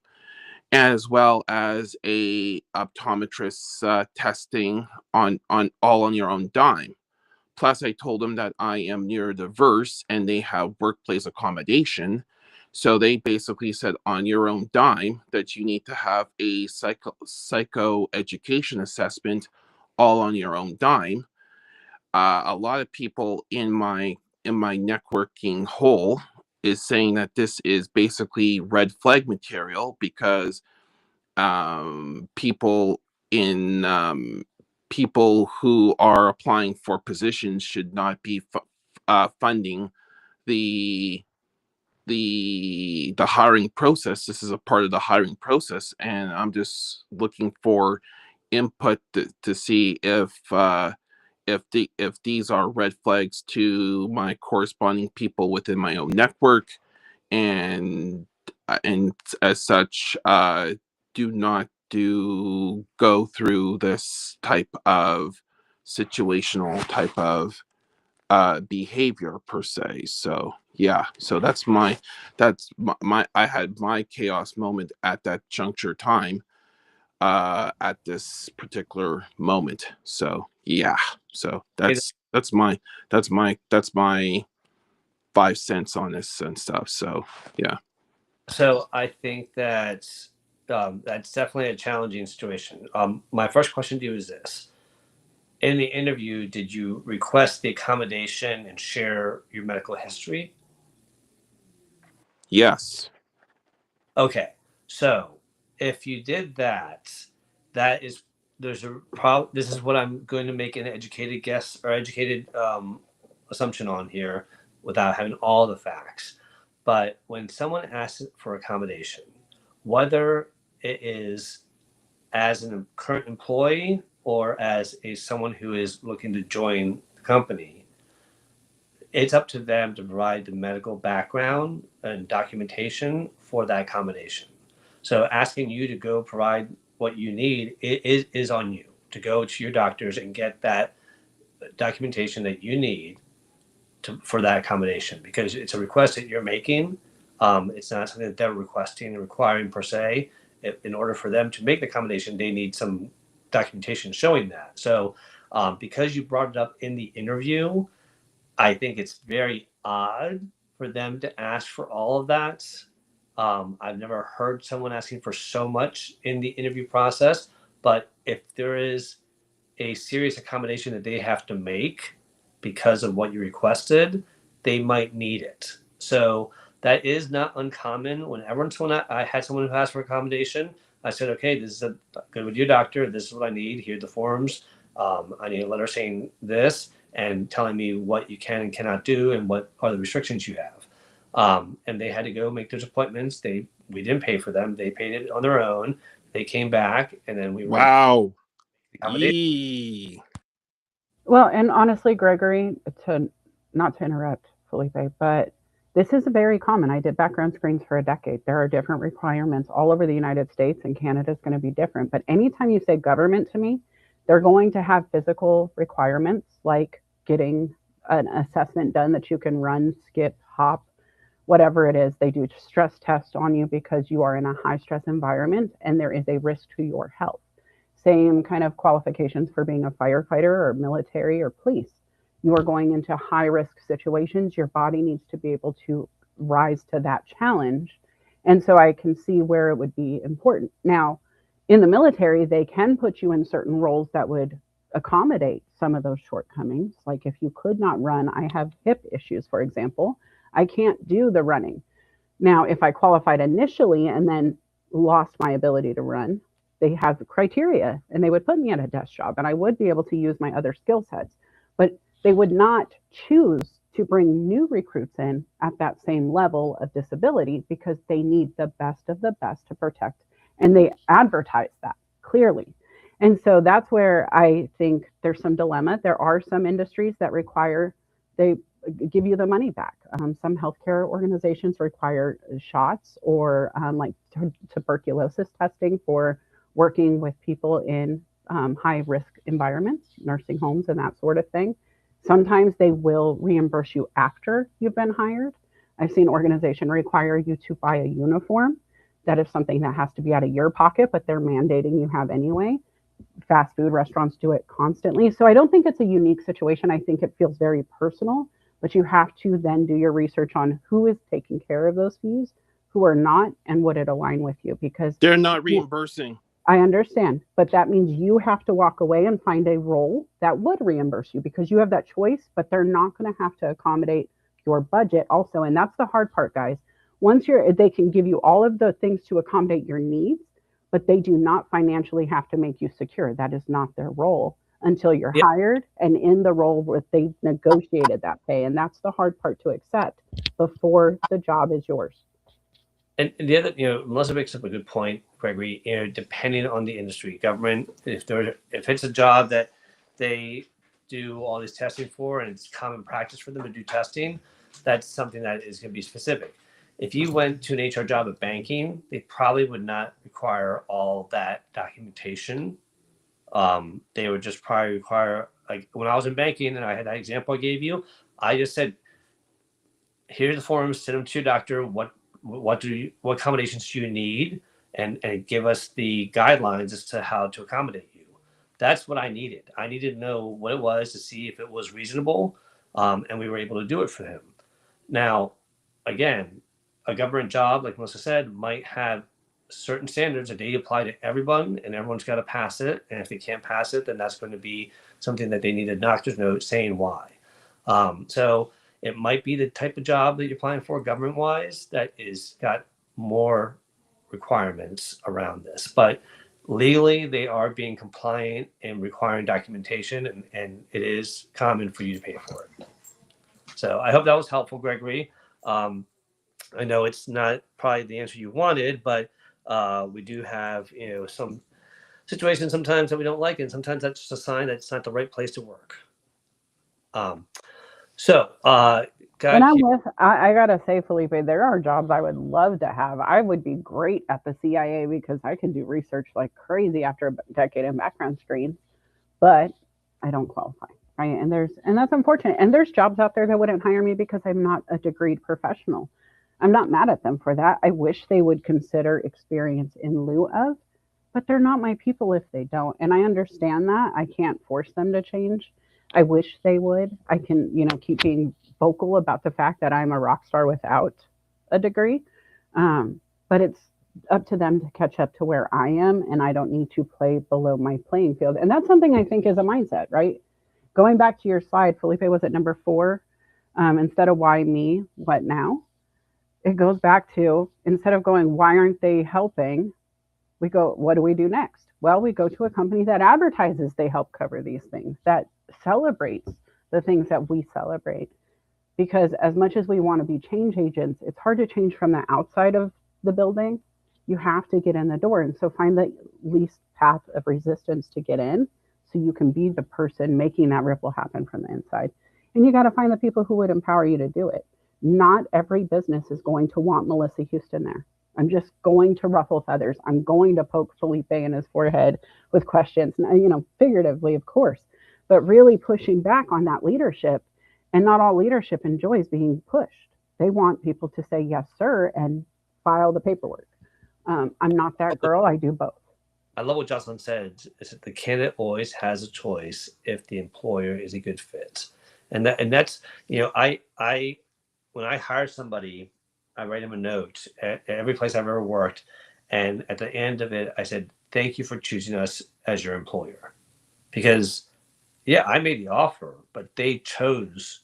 as well as a optometrist testing on all on your own dime. Plus, I told them that I am neurodiverse and they have workplace accommodation. So they basically said on your own dime that you need to have a psycho education assessment all on your own dime. A lot of people in my networking hole is saying that this is basically red flag material because people in people who are applying for positions should not be funding the hiring process. This is a part of the hiring process, and I'm just looking for input to see if these are red flags to my corresponding people within my own network, and as such, do not go through this type of situational type of behavior per se. So yeah, so that's my I had my chaos moment at that juncture time at this particular moment. So yeah, so that's my 5 cents on this and stuff. So yeah. So I think that that's definitely a challenging situation. My first question to you is this. In the interview, did you request the accommodation and share your medical history? Yes. Okay. So if you did that, that is there's a problem. This is what I'm going to make an educated guess or educated assumption on here without having all the facts. But when someone asks for accommodation, whether it is as a current employee or as a someone who is looking to join the company, it's up to them to provide the medical background and documentation for that accommodation. So asking you to go provide what you need is on you to go to your doctors and get that documentation that you need for that accommodation, because it's a request that you're making. It's not something that they're requesting and requiring per se. In order for them to make the accommodation, they need some documentation showing that. So because you brought it up in the interview, I think it's very odd for them to ask for all of that. I've never heard someone asking for so much in the interview process, but if there is a serious accommodation that they have to make because of what you requested, they might need it. So that is not uncommon. Whenever I had someone who asked for accommodation, I said, okay, this is a good with your doctor. This is what I need. Here are the forms. I need a letter saying this and telling me what you can and cannot do and what are the restrictions you have. And they had to go make those appointments. We didn't pay for them. They paid it on their own. They came back, and then we were Wow. accommodation. Yee. Well, and honestly, Gregory, to not to interrupt Felipe, but this is very common. I did background screens for a decade. There are different requirements all over the United States, and Canada is going to be different. But anytime you say government to me, they're going to have physical requirements like getting an assessment done that you can run, skip, hop, whatever it is. They do stress tests on you because you are in a high stress environment and there is a risk to your health. Same kind of qualifications for being a firefighter or military or police. You are going into high risk situations. Your body needs to be able to rise to that challenge. And so I can see where it would be important. Now, in the military, they can put you in certain roles that would accommodate some of those shortcomings. Like if you could not run, I have hip issues, for example, I can't do the running. Now, if I qualified initially and then lost my ability to run, they have the criteria and they would put me at a desk job and I would be able to use my other skill sets. But they would not choose to bring new recruits in at that same level of disability because they need the best of the best to protect. And they advertise that clearly. And so that's where I think there's some dilemma. There are some industries that require they give you the money back. Some healthcare organizations require shots or like tuberculosis testing for working with people in high risk environments, nursing homes, and that sort of thing. Sometimes they will reimburse you after you've been hired. I've seen organizations require you to buy a uniform. That is something that has to be out of your pocket, but they're mandating you have anyway. Fast food restaurants do it constantly. So I don't think it's a unique situation. I think it feels very personal, but you have to then do your research on who is taking care of those fees, who are not, and would it align with you? Because They're not reimbursing. I understand, but that means you have to walk away and find a role that would reimburse you because you have that choice, but they're not going to have to accommodate your budget also. And that's the hard part, guys. They can give you all of the things to accommodate your needs, but they do not financially have to make you secure. That is not their role until you're hired and in the role where they negotiated that pay. And that's the hard part to accept before the job is yours. And the other, Melissa makes up a good point, Gregory. Depending on the industry, government, if it's a job that they do all this testing for, and it's common practice for them to do testing, that's something that is going to be specific. If you went to an HR job at banking, they probably would not require all that documentation. They would just probably require, like when I was in banking and I had that example I gave you, I just said, here's the forms, send them to your doctor. What accommodations do you need, and give us the guidelines as to how to accommodate you. That's what I needed. I needed to know what it was to see if it was reasonable, and we were able to do it for him. Now, again, a government job, like Melissa said, might have certain standards that they apply to everyone, and everyone's got to pass it. And if they can't pass it, then that's going to be something that they need a doctor's note saying why. So it might be the type of job that you're applying for government-wise that is got more requirements around this. But legally, they are being compliant and requiring documentation, and it is common for you to pay for it. So I hope that was helpful, Gregory. I know it's not probably the answer you wanted, but we do have some situations sometimes that we don't like, and sometimes that's just a sign that it's not the right place to work. So, And got I'm you. with, I gotta say, Felipe, there are jobs I would love to have. I would be great at the CIA because I can do research like crazy after a decade in background screens, but I don't qualify. Right. And that's unfortunate. And there's jobs out there that wouldn't hire me because I'm not a degreed professional. I'm not mad at them for that. I wish they would consider experience in lieu of, but they're not my people if they don't. And I understand that. I can't force them to change. I wish they would. I can, keep being vocal about the fact that I'm a rock star without a degree. But it's up to them to catch up to where I am, and I don't need to play below my playing field. And that's something I think is a mindset, right? Going back to your slide, Felipe was at number 4. Instead of why me, what now? It goes back to, instead of going, why aren't they helping? We go, what do we do next? Well, we go to a company that advertises they help cover these things, that celebrates the things that we celebrate. Because as much as we want to be change agents, it's hard to change from the outside of the building. You have to get in the door. And so find the least path of resistance to get in so you can be the person making that ripple happen from the inside. And you got to find the people who would empower you to do it. Not every business is going to want Melissa Houston there. I'm just going to ruffle feathers. I'm going to poke Felipe in his forehead with questions, figuratively, of course, but really pushing back on that leadership. And not all leadership enjoys being pushed. They want people to say, yes, sir, and file the paperwork. I'm not that girl. I do both. I love what Jocelyn said. Is that the candidate always has a choice if the employer is a good fit, and that's I when I hire somebody, I write them a note at every place I've ever worked, and at the end of it, I said, "Thank you for choosing us as your employer," because yeah, I made the offer, but they chose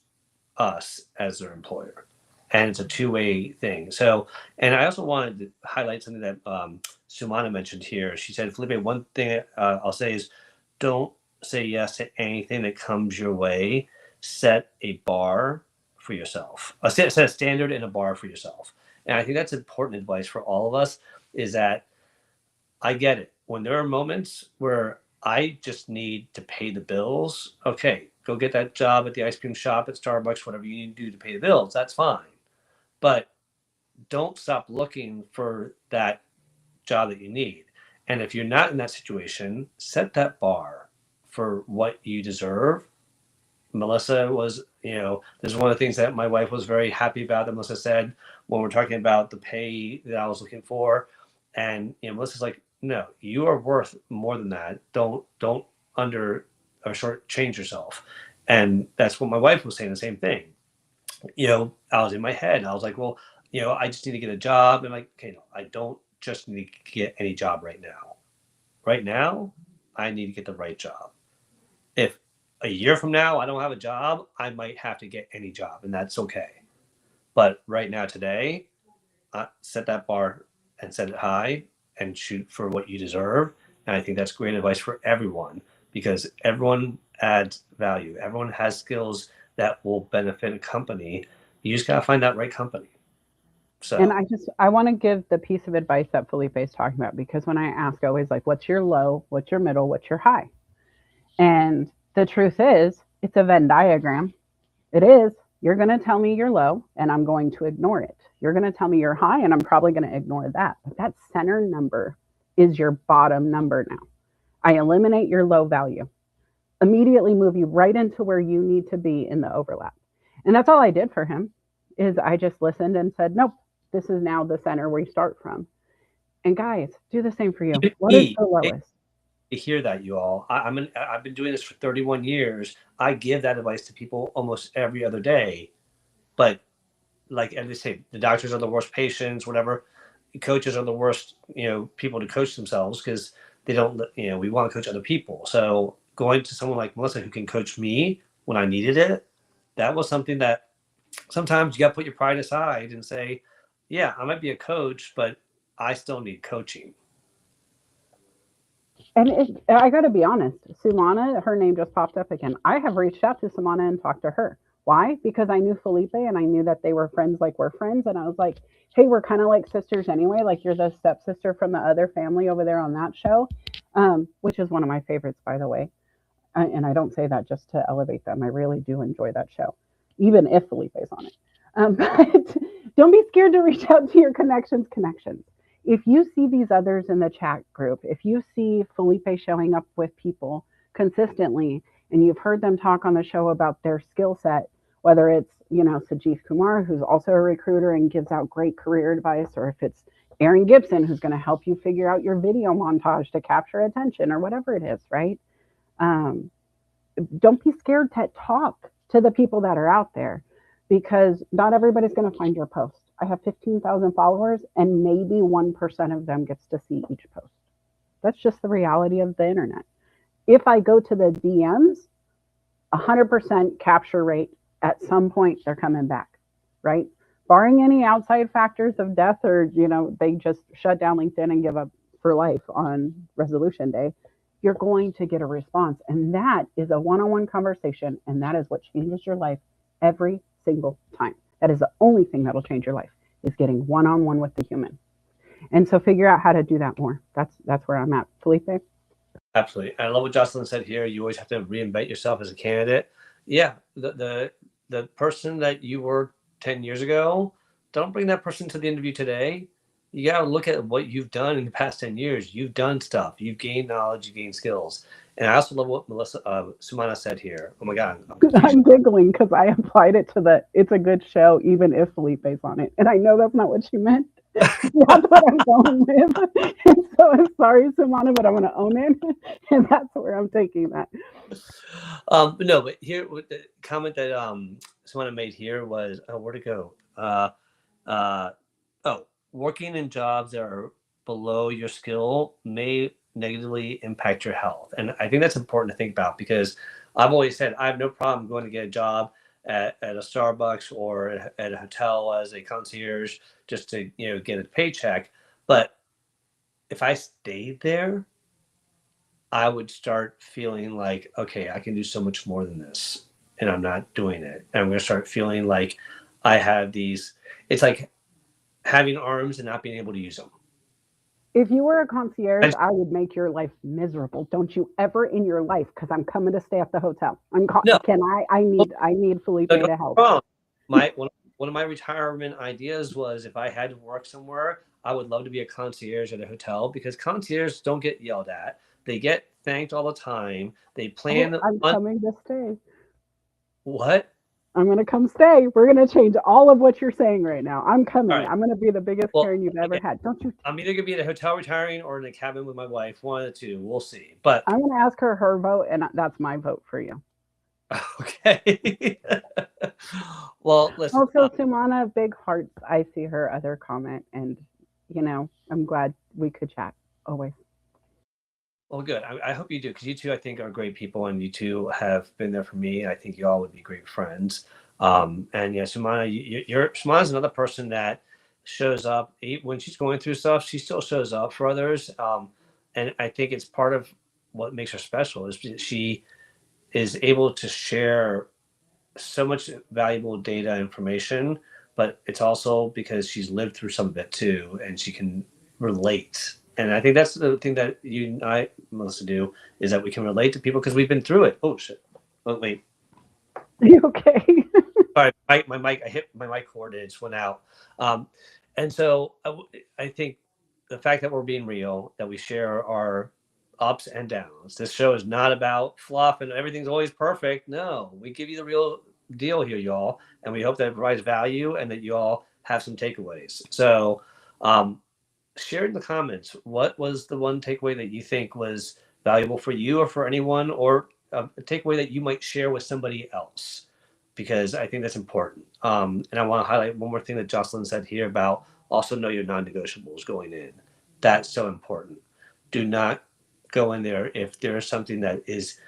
us as their employer, and it's a two-way thing. So, and I also wanted to highlight something that Sumana mentioned here. She said, Felipe, one thing I'll say is, don't say yes to anything that comes your way. Set a bar for yourself. Set a standard and a bar for yourself. And I think that's important advice for all of us. Is that I get it. When there are moments where I just need to pay the bills, okay, go get that job at the ice cream shop, at Starbucks, whatever you need to do to pay the bills. That's fine. But don't stop looking for that job that you need. And if you're not in that situation, set that bar for what you deserve. Melissa was, this is one of the things that my wife was very happy about that Melissa said when we're talking about the pay that I was looking for. And Melissa's like, no, you are worth more than that. Don't under or short change yourself. And that's what my wife was saying, the same thing. I was in my head. I was like, well, I just need to get a job. And like, okay, no, I don't just need to get any job right now. Right now, I need to get the right job. If a year from now I don't have a job, I might have to get any job, and that's okay. But right now, today, set that bar and set it high and shoot for what you deserve. And I think that's great advice for everyone because everyone adds value. Everyone has skills that will benefit a company. You just gotta find that right company. And So I want to give the piece of advice that Felipe is talking about because when I ask always like, what's your low, what's your middle, what's your high? And the truth is, it's a Venn diagram. It is. You're going to tell me you're low, and I'm going to ignore it. You're going to tell me you're high, and I'm probably going to ignore that. But that center number is your bottom number now. I eliminate your low value, immediately move you right into where you need to be in the overlap. And that's all I did for him is I just listened and said, nope, this is now the center where you start from. And guys, do the same for you. What is the lowest? to hear that, you all. I've been doing this for 31 years. I give that advice to people almost every other day. But like and they say, the doctors are the worst patients, whatever. Coaches are the worst, people to coach themselves because they don't, we want to coach other people. So going to someone like Melissa who can coach me when I needed it, that was something that sometimes you got to put your pride aside and say, yeah, I might be a coach, but I still need coaching. And I got to be honest, Sumana, her name just popped up again. I have reached out to Sumana and talked to her. Why? Because I knew Felipe and I knew that they were friends like we're friends. And I was like, hey, we're kind of like sisters anyway. Like you're the stepsister from the other family over there on that show, which is one of my favorites, by the way. And I don't say that just to elevate them. I really do enjoy that show. even if Felipe's on it. But don't be scared to reach out to your connections. If you see these others in the chat group, if you see Felipe showing up with people consistently, and you've heard them talk on the show about their skill set, whether it's, Sajith Kumar, who's also a recruiter and gives out great career advice, or if it's Aaron Gibson, who's going to help you figure out your video montage to capture attention, or whatever it is, right? Don't be scared to talk to the people that are out there, because not everybody's going to find your post. I have 15,000 followers, and maybe 1% of them gets to see each post. That's just the reality of the internet. If I go to the DMs, 100% capture rate, at some point they're coming back, right? Barring any outside factors of death, or, they just shut down LinkedIn and give up for life on resolution day, you're going to get a response. And that is a one-on-one conversation. And that is what changes your life every single time. That is the only thing that'll change your life, is getting one-on-one with the human. And so figure out how to do that more. That's where I'm at. Felipe? Absolutely. I love what Jocelyn said here. You always have to reinvent yourself as a candidate. Yeah. The person that you were 10 years ago, don't bring that person to the interview today. You got to look at what you've done in the past 10 years. You've done stuff. You've gained knowledge. You've gained skills. And I also love what Sumana said here. Oh my God. I'm giggling because I applied it to it's a good show, even if Felipe's on it. And I know that's not what she meant. That's what I'm going with. And so I'm sorry, Sumana, but I'm going to own it. And that's where I'm taking that. No, but here, the comment that Sumana made here was, where'd it go? Working in jobs that are below your skill may negatively impact your health. And I think that's important to think about, because I've always said I have no problem going to get a job at a Starbucks or at a hotel as a concierge just to get a paycheck. But if I stayed there, I would start feeling like, okay, I can do so much more than this, and I'm not doing it. And I'm going to start feeling like I have these. It's like having arms and not being able to use them. If you were a concierge, I would make your life miserable. Don't you ever in your life, because I'm coming to stay at the hotel. No. I need Felipe to help. One of my retirement ideas was, if I had to work somewhere, I would love to be a concierge at a hotel, because concierges don't get yelled at. They get thanked all the time. They plan. I'm coming to stay. What? I'm going to come stay. We're going to change all of what you're saying right now. I'm coming. Right. I'm going to be the biggest Karen you've ever had. Don't you? I'm either going to be at a hotel retiring or in a cabin with my wife. One of the two. We'll see. But I'm going to ask her vote, and that's my vote for you. Okay. Well, listen. Also, Sumana, big hearts. I see her other comment, and, I'm glad we could chat always. Well, good. I hope you do, because you two, I think, are great people, and you two have been there for me. I think you all would be great friends. And yeah, Sumana, Sumana's another person that shows up when she's going through stuff. She still shows up for others, and I think it's part of what makes her special is she is able to share so much valuable data information, but it's also because she's lived through some of it too, and she can relate. And I think that's the thing that you and I, Melissa, do, is that we can relate to people because we've been through it. Oh, shit. Oh, wait. Are you okay? Sorry, my mic, I hit my mic cord and it just went out. And so I think the fact that we're being real, that we share our ups and downs. This show is not about fluff and everything's always perfect. No, we give you the real deal here, y'all. And we hope that it provides value and that you all have some takeaways. So, share in the comments, what was the one takeaway that you think was valuable for you or for anyone, or a takeaway that you might share with somebody else, because I think that's important. And I want to highlight one more thing that Jocelyn said here about also know your non-negotiables going in. That's so important. Do not go in there if there is something that is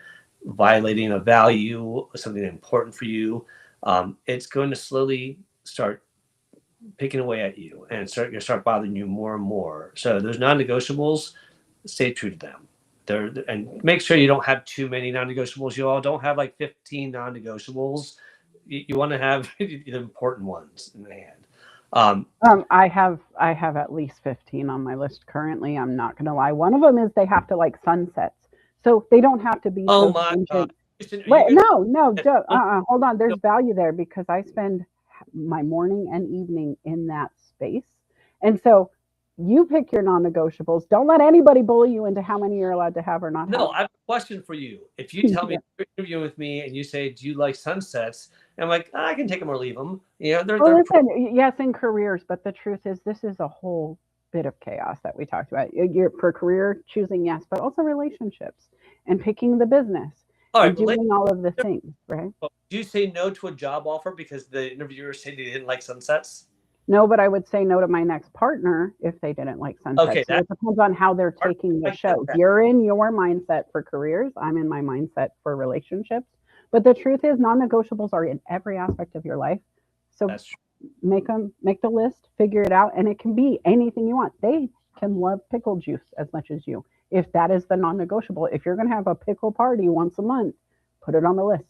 violating a value, something important for you. It's going to slowly start picking away at you and start bothering you more and more. So those non-negotiables, stay true to them. And make sure you don't have too many non-negotiables. You all don't have like 15 non-negotiables. You want to have the important ones in the hand. I have at least 15 on my list currently. I'm not gonna lie. One of them is they have to like sunsets, so they don't have to be. Oh my God. Wait, no, hold on. There's value there because I spend my morning and evening in that space. And so you pick your non-negotiables. Don't let anybody bully you into how many you're allowed to have or not No, have. I have a question for you. If you tell me Yeah. you're interviewing with me and you say, "Do you like sunsets?" And I'm like, "I can take them or leave them." You know, Well, listen, yes, in careers, but the truth is this is a whole bit of chaos that we talked about. You're for career choosing, yes, but also relationships and picking the business all and right. doing all of the things, right? Do you say no to a job offer because the interviewer said they didn't like sunsets? No, but I would say no to my next partner if they didn't like Okay, sunsets. So that it depends on how they're part taking the I get show. that. You're in your mindset for careers. I'm in my mindset for relationships. But the truth is, non-negotiables are in every aspect of your life. So That's true. make the list, figure it out, and it can be anything you want. They can love pickle juice as much as you. If that is the non-negotiable, if you're going to have a pickle party once a month, put it on the list.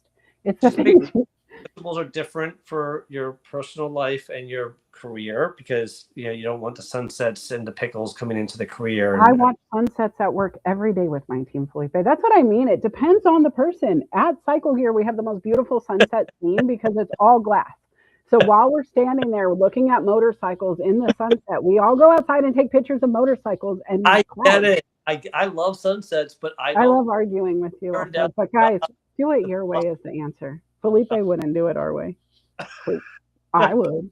It's the Just make thing. vegetables are different for your personal life and your career because you don't want the sunsets and the pickles coming into the career. I And watch sunsets at work every day with my team, Felipe. That's what I mean. It depends on the person. At Cycle Gear, we have the most beautiful sunset scene because it's all glass. So while we're standing there looking at motorcycles in the sunset, we all go outside and take pictures of motorcycles and I get clouds. it. I love sunsets, but I I don't love arguing with you turn down. also. But guys, do it your way is the answer. Felipe wouldn't do it our way. I would.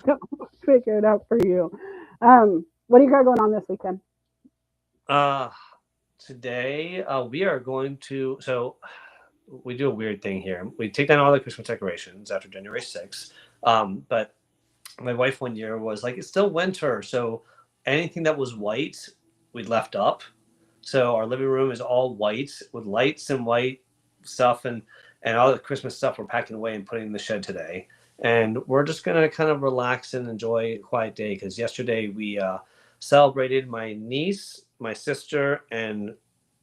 So figure it out for you. What do you got going on this weekend? Uh, Today we are going to. So we do a weird thing here. We take down all the Christmas decorations after January 6th. But my wife one year was like, it's still winter, so anything that was white, we left up. So our living room is all white with lights and white stuff, and all the Christmas stuff we're packing away and putting in the shed today. And we're just gonna kind of relax and enjoy a quiet day because yesterday we celebrated my niece, my sister, and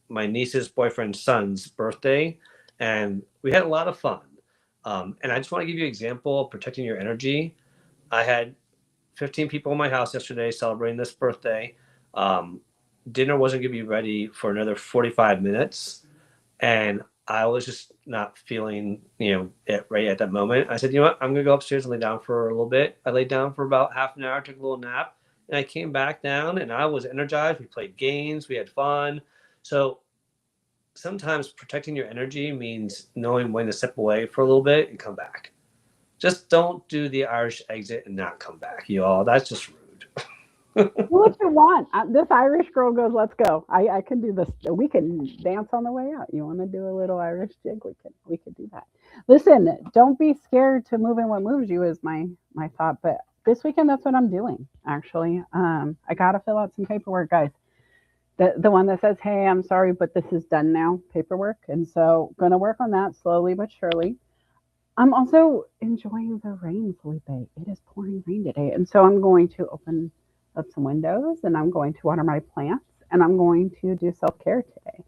my niece's boyfriend's son's birthday, and we had a lot of fun. And I just want to give you an example of protecting your energy. I had 15 people in my house yesterday celebrating this birthday. Um, Dinner wasn't going to be ready for another 45 minutes. And I was just not feeling, it right at that moment. I said, you know what? I'm going to go upstairs and lay down for a little bit. I laid down for about half an hour, took a little nap, and I came back down and I was energized. We played games, we had fun. So sometimes protecting your energy means knowing when to step away for a little bit and come back. Just don't do the Irish exit and not come back, you all. That's just rude. Do what you want. This Irish girl goes, let's go. I can do this. We can dance on the way out. You want to do a little Irish jig? We could do that. Listen, don't be scared to move in what moves you is my thought. But this weekend, that's what I'm doing. Actually, I gotta fill out some paperwork, guys. The one that says, "Hey, I'm sorry, but this is done now," paperwork, and so gonna work on that slowly but surely. I'm also enjoying the rain, Felipe. It is pouring rain today. And so I'm going to open up some windows and I'm going to water my plants and I'm going to do self care today.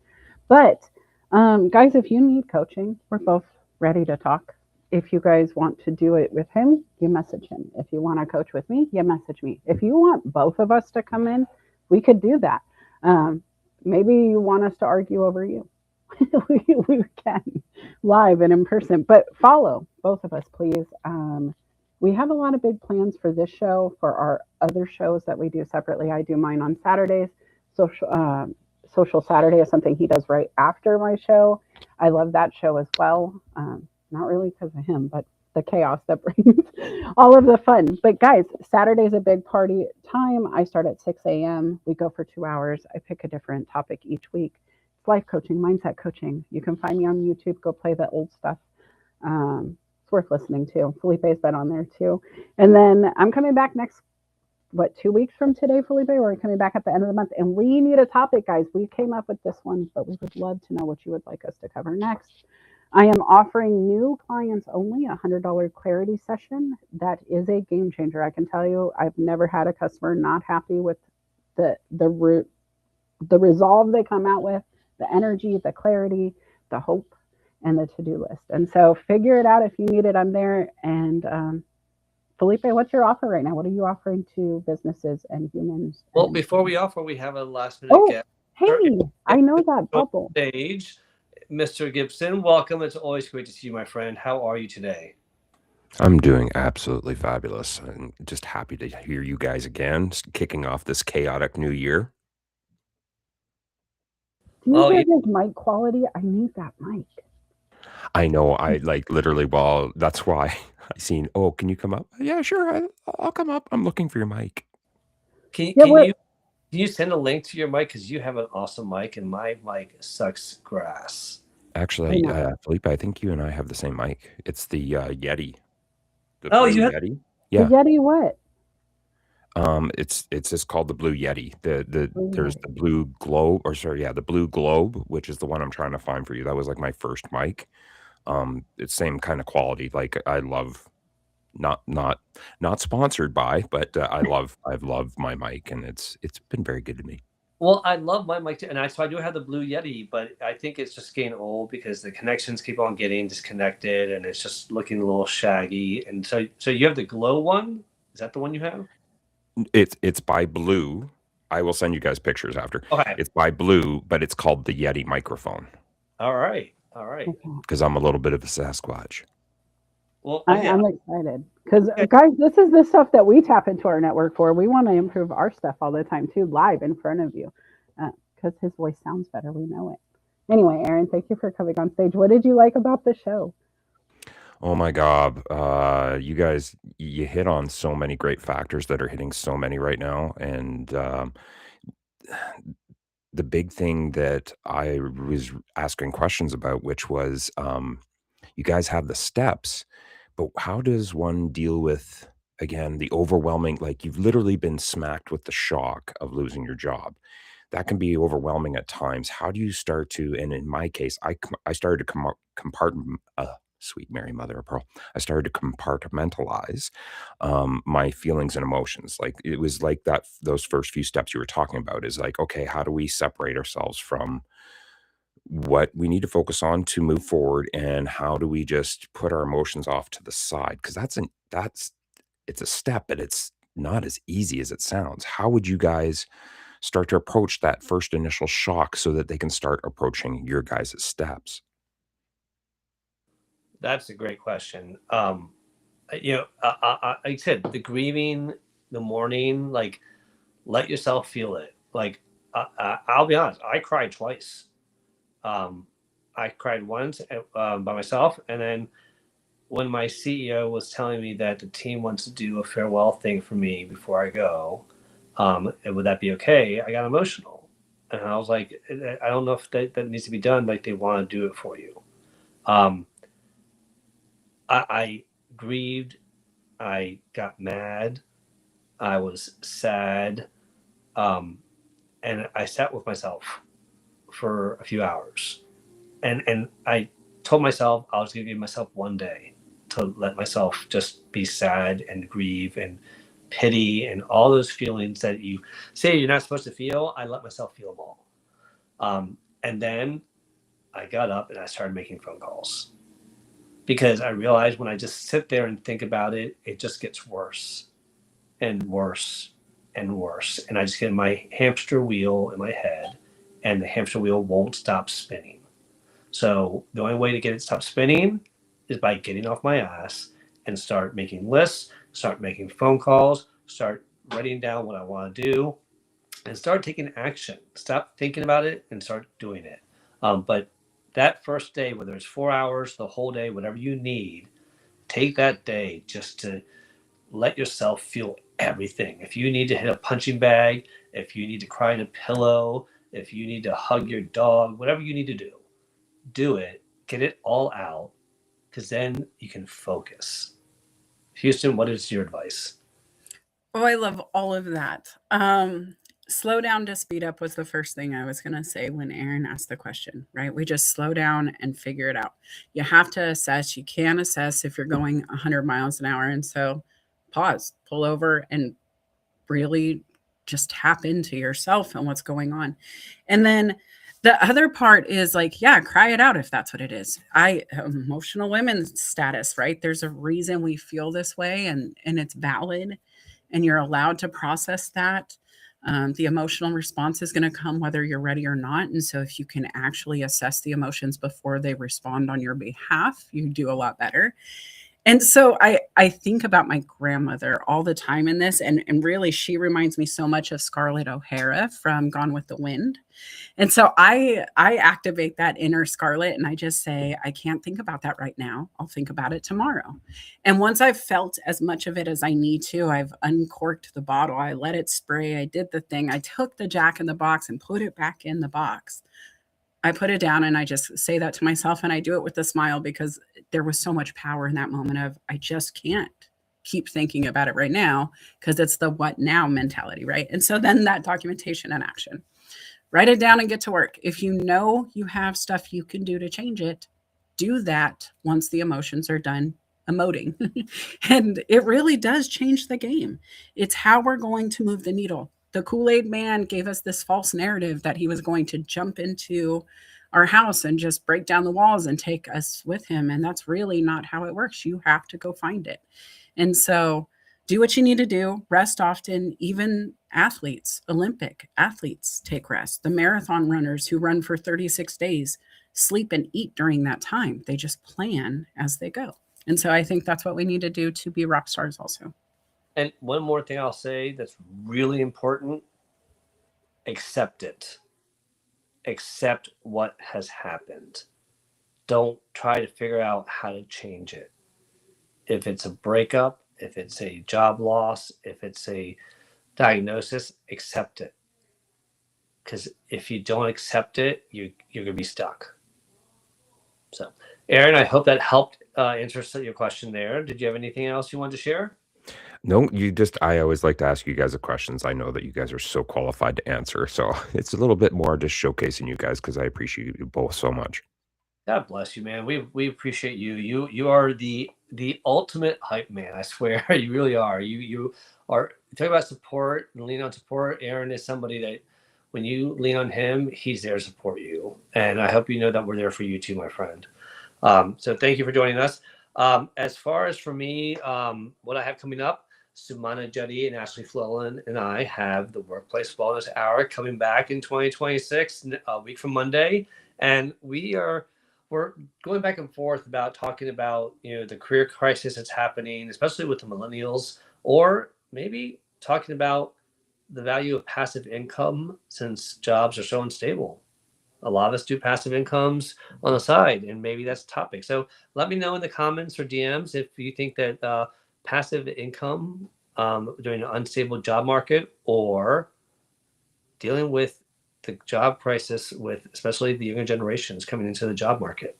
But, guys, if you need coaching, we're both ready to talk. If you guys want to do it with him, you message him. If you want to coach with me, you message me. If you want both of us to come in, we could do that. Um, Maybe you want us to argue over you. we can live and in person, but follow both of us, please. We have a lot of big plans for this show, for our other shows that we do separately. I do mine on Saturdays. Social Saturday is something he does right after my show. I love that show as well. Not really because of him, but the chaos that brings all of the fun. But guys, Saturday is a big party time. I start at 6 a.m. We go for 2 hours. I pick a different topic each week. Life coaching, mindset coaching. You can find me on YouTube. Go play the old stuff. It's worth listening to. Felipe's been on there too. And then I'm coming back next, 2 weeks from today, Felipe? We're coming back at the end of the month. And we need a topic, guys. We came up with this one, but we would love to know what you would like us to cover next. I am offering new clients only a $100 clarity session. That is a game changer. I can tell you, I've never had a customer not happy with the resolve they come out with, the energy, the clarity, the hope, and the to-do list. And so figure it out if you need it. I'm there. And Felipe, what's your offer right now? What are you offering to businesses and humans? Well, And before we offer, we have a last minute oh, guest. hey, I know that bubble. Stage. Mr. Gibson, welcome. It's always great to see you, my friend. How are you today? I'm doing absolutely fabulous. I'm just happy to hear you guys again, kicking off this chaotic new year. Do you Well, hear his mic quality? I need that mic. I know I like literally, well, that's why I seen, oh, can you come up? Yeah, sure. I'll come up. I'm looking for your mic. can, Yeah, can you send a link to your mic? Because you have an awesome mic, and my mic sucks grass. I Actually, know. Felipe, I think you and I have the same mic. It's the Yeti, the Oh, blue you have. Yeti. The Yeah. Yeti what? It's just called the blue Yeti. There's Blue the blue globe, or sorry, yeah, the blue globe, which is the one I'm trying to find for you. That was like my first mic. It's same kind of quality. Like I love not sponsored by, but I've loved my mic, and it's been very good to me. Well, I love my mic too, and so I do have the Blue Yeti, but I think it's just getting old because the connections keep on getting disconnected, and it's just looking a little shaggy. And so you have the Glow one. Is that the one you have? It's by Blue. I will send you guys pictures after. Okay. It's by Blue, but it's called the Yeti microphone All right. All right. Okay. because I'm a little bit of a Sasquatch. Well, I'm excited because, guys, this is the stuff that we tap into our network for. We want to improve our stuff all the time, too, live in front of you because his voice sounds better. We know it. Anyway, Aaron, thank you for coming on stage. What did you like about the show? Oh my God. You guys, you hit on so many great factors that are hitting so many right now. And the big thing that I was asking questions about, which was you guys have the steps, but how does one deal with, again, the overwhelming, like you've literally been smacked with the shock of losing your job? That can be overwhelming at times. How do you start to, and in my case, I started to compartment, sweet Mary Mother of Pearl, I started to compartmentalize my feelings and emotions. Like it was like that, those first few steps you were talking about is like, okay, how do we separate ourselves from what we need to focus on to move forward, and how do we just put our emotions off to the side? Because it's a step, but it's not as easy as it sounds. How would you guys start to approach that first initial shock so that they can start approaching your guys' steps? that's a great question. Like I said, the grieving, the mourning, like let yourself feel it. Like I'll be honest, I cried twice. I cried once by myself, and then when my CEO was telling me that the team wants to do a farewell thing for me before I go, and would that be okay? I got emotional, and I was like, I don't know if that needs to be done. Like they want to do it for you. Um, I grieved. I got mad. I was sad, and I sat with myself for a few hours, and I told myself I was going to give myself one day to let myself just be sad and grieve and pity and all those feelings that you say you're not supposed to feel. I let myself feel them all, and then I got up and I started making phone calls because I realized when I just sit there and think about it, it just gets worse and worse and worse. And I just get my hamster wheel in my head, and the hamster wheel won't stop spinning. So the only way to get it to stop spinning is by getting off my ass and start making lists, start making phone calls, start writing down what I want to do, and start taking action. Stop thinking about it and start doing it. But that first day, whether it's 4 hours, the whole day, whatever you need, take that day just to let yourself feel everything. If you need to hit a punching bag, if you need to cry in a pillow, if you need to hug your dog, whatever you need to do it, get it all out, because then you can focus. Houston, what is your advice? Oh, I love all of that. Slow down to speed up was the first thing I was going to say when Aaron asked the question, right? We just slow down and figure it out. You have to assess. You can assess if you're going 100 miles an hour. And so pause, pull over, and really just tap into yourself and what's going on. And then the other part is like, yeah, cry it out if that's what it is. Emotional women's status, right? There's a reason we feel this way, and it's valid, and you're allowed to process that. The emotional response is going to come whether you're ready or not. And so if you can actually assess the emotions before they respond on your behalf, you do a lot better. And so I think about my grandmother all the time in this, and really she reminds me so much of Scarlett O'Hara from Gone with the Wind. And so I activate that inner Scarlet and I just say, I can't think about that right now. I'll think about it tomorrow. And once I've felt as much of it as I need to, I've uncorked the bottle, I let it spray, I did the thing, I took the Jack in the Box and put it back in the box. I put it down and I just say that to myself and I do it with a smile because there was so much power in that moment of I just can't keep thinking about it right now because it's the what now mentality, right? And so then that documentation and action. Write it down and get to work. If you know you have stuff you can do to change it, do that once the emotions are done emoting. And it really does change the game. It's how we're going to move the needle. The Kool-Aid man gave us this false narrative that he was going to jump into our house and just break down the walls and take us with him. And that's really not how it works. You have to go find it. And so do what you need to do, rest often. Even athletes, Olympic athletes take rest. The marathon runners who run for 36 days sleep and eat during that time. They just plan as they go. And so I think that's what we need to do to be rock stars also. And one more thing I'll say that's really important, accept it. Accept what has happened. Don't try to figure out how to change it. If it's a breakup, if it's a job loss, if it's a diagnosis, accept it. Because if you don't accept it, you're going to be stuck. So, Aaron, I hope that helped answer your question there. Did you have anything else you wanted to share? No, I always like to ask you guys the questions. I know that you guys are so qualified to answer. So it's a little bit more just showcasing you guys because I appreciate you both so much. God bless you, man. We appreciate you. You are the ultimate hype man. I swear, you really are. You are. Talk about support and lean on support. Aaron is somebody that when you lean on him, he's there to support you. And I hope you know that we're there for you too, my friend. So thank you for joining us. As far as for me, what I have coming up, Sumana Juddy and Ashley Flellan and I have the Workplace Wellness Hour coming back in 2026, a week from Monday. And we're going back and forth about talking about, the career crisis that's happening, especially with the millennials, or maybe talking about the value of passive income since jobs are so unstable. A lot of us do passive incomes on the side, and maybe that's a topic. So let me know in the comments or DMs if you think that passive income during an unstable job market or dealing with the job crisis with especially the younger generations coming into the job market.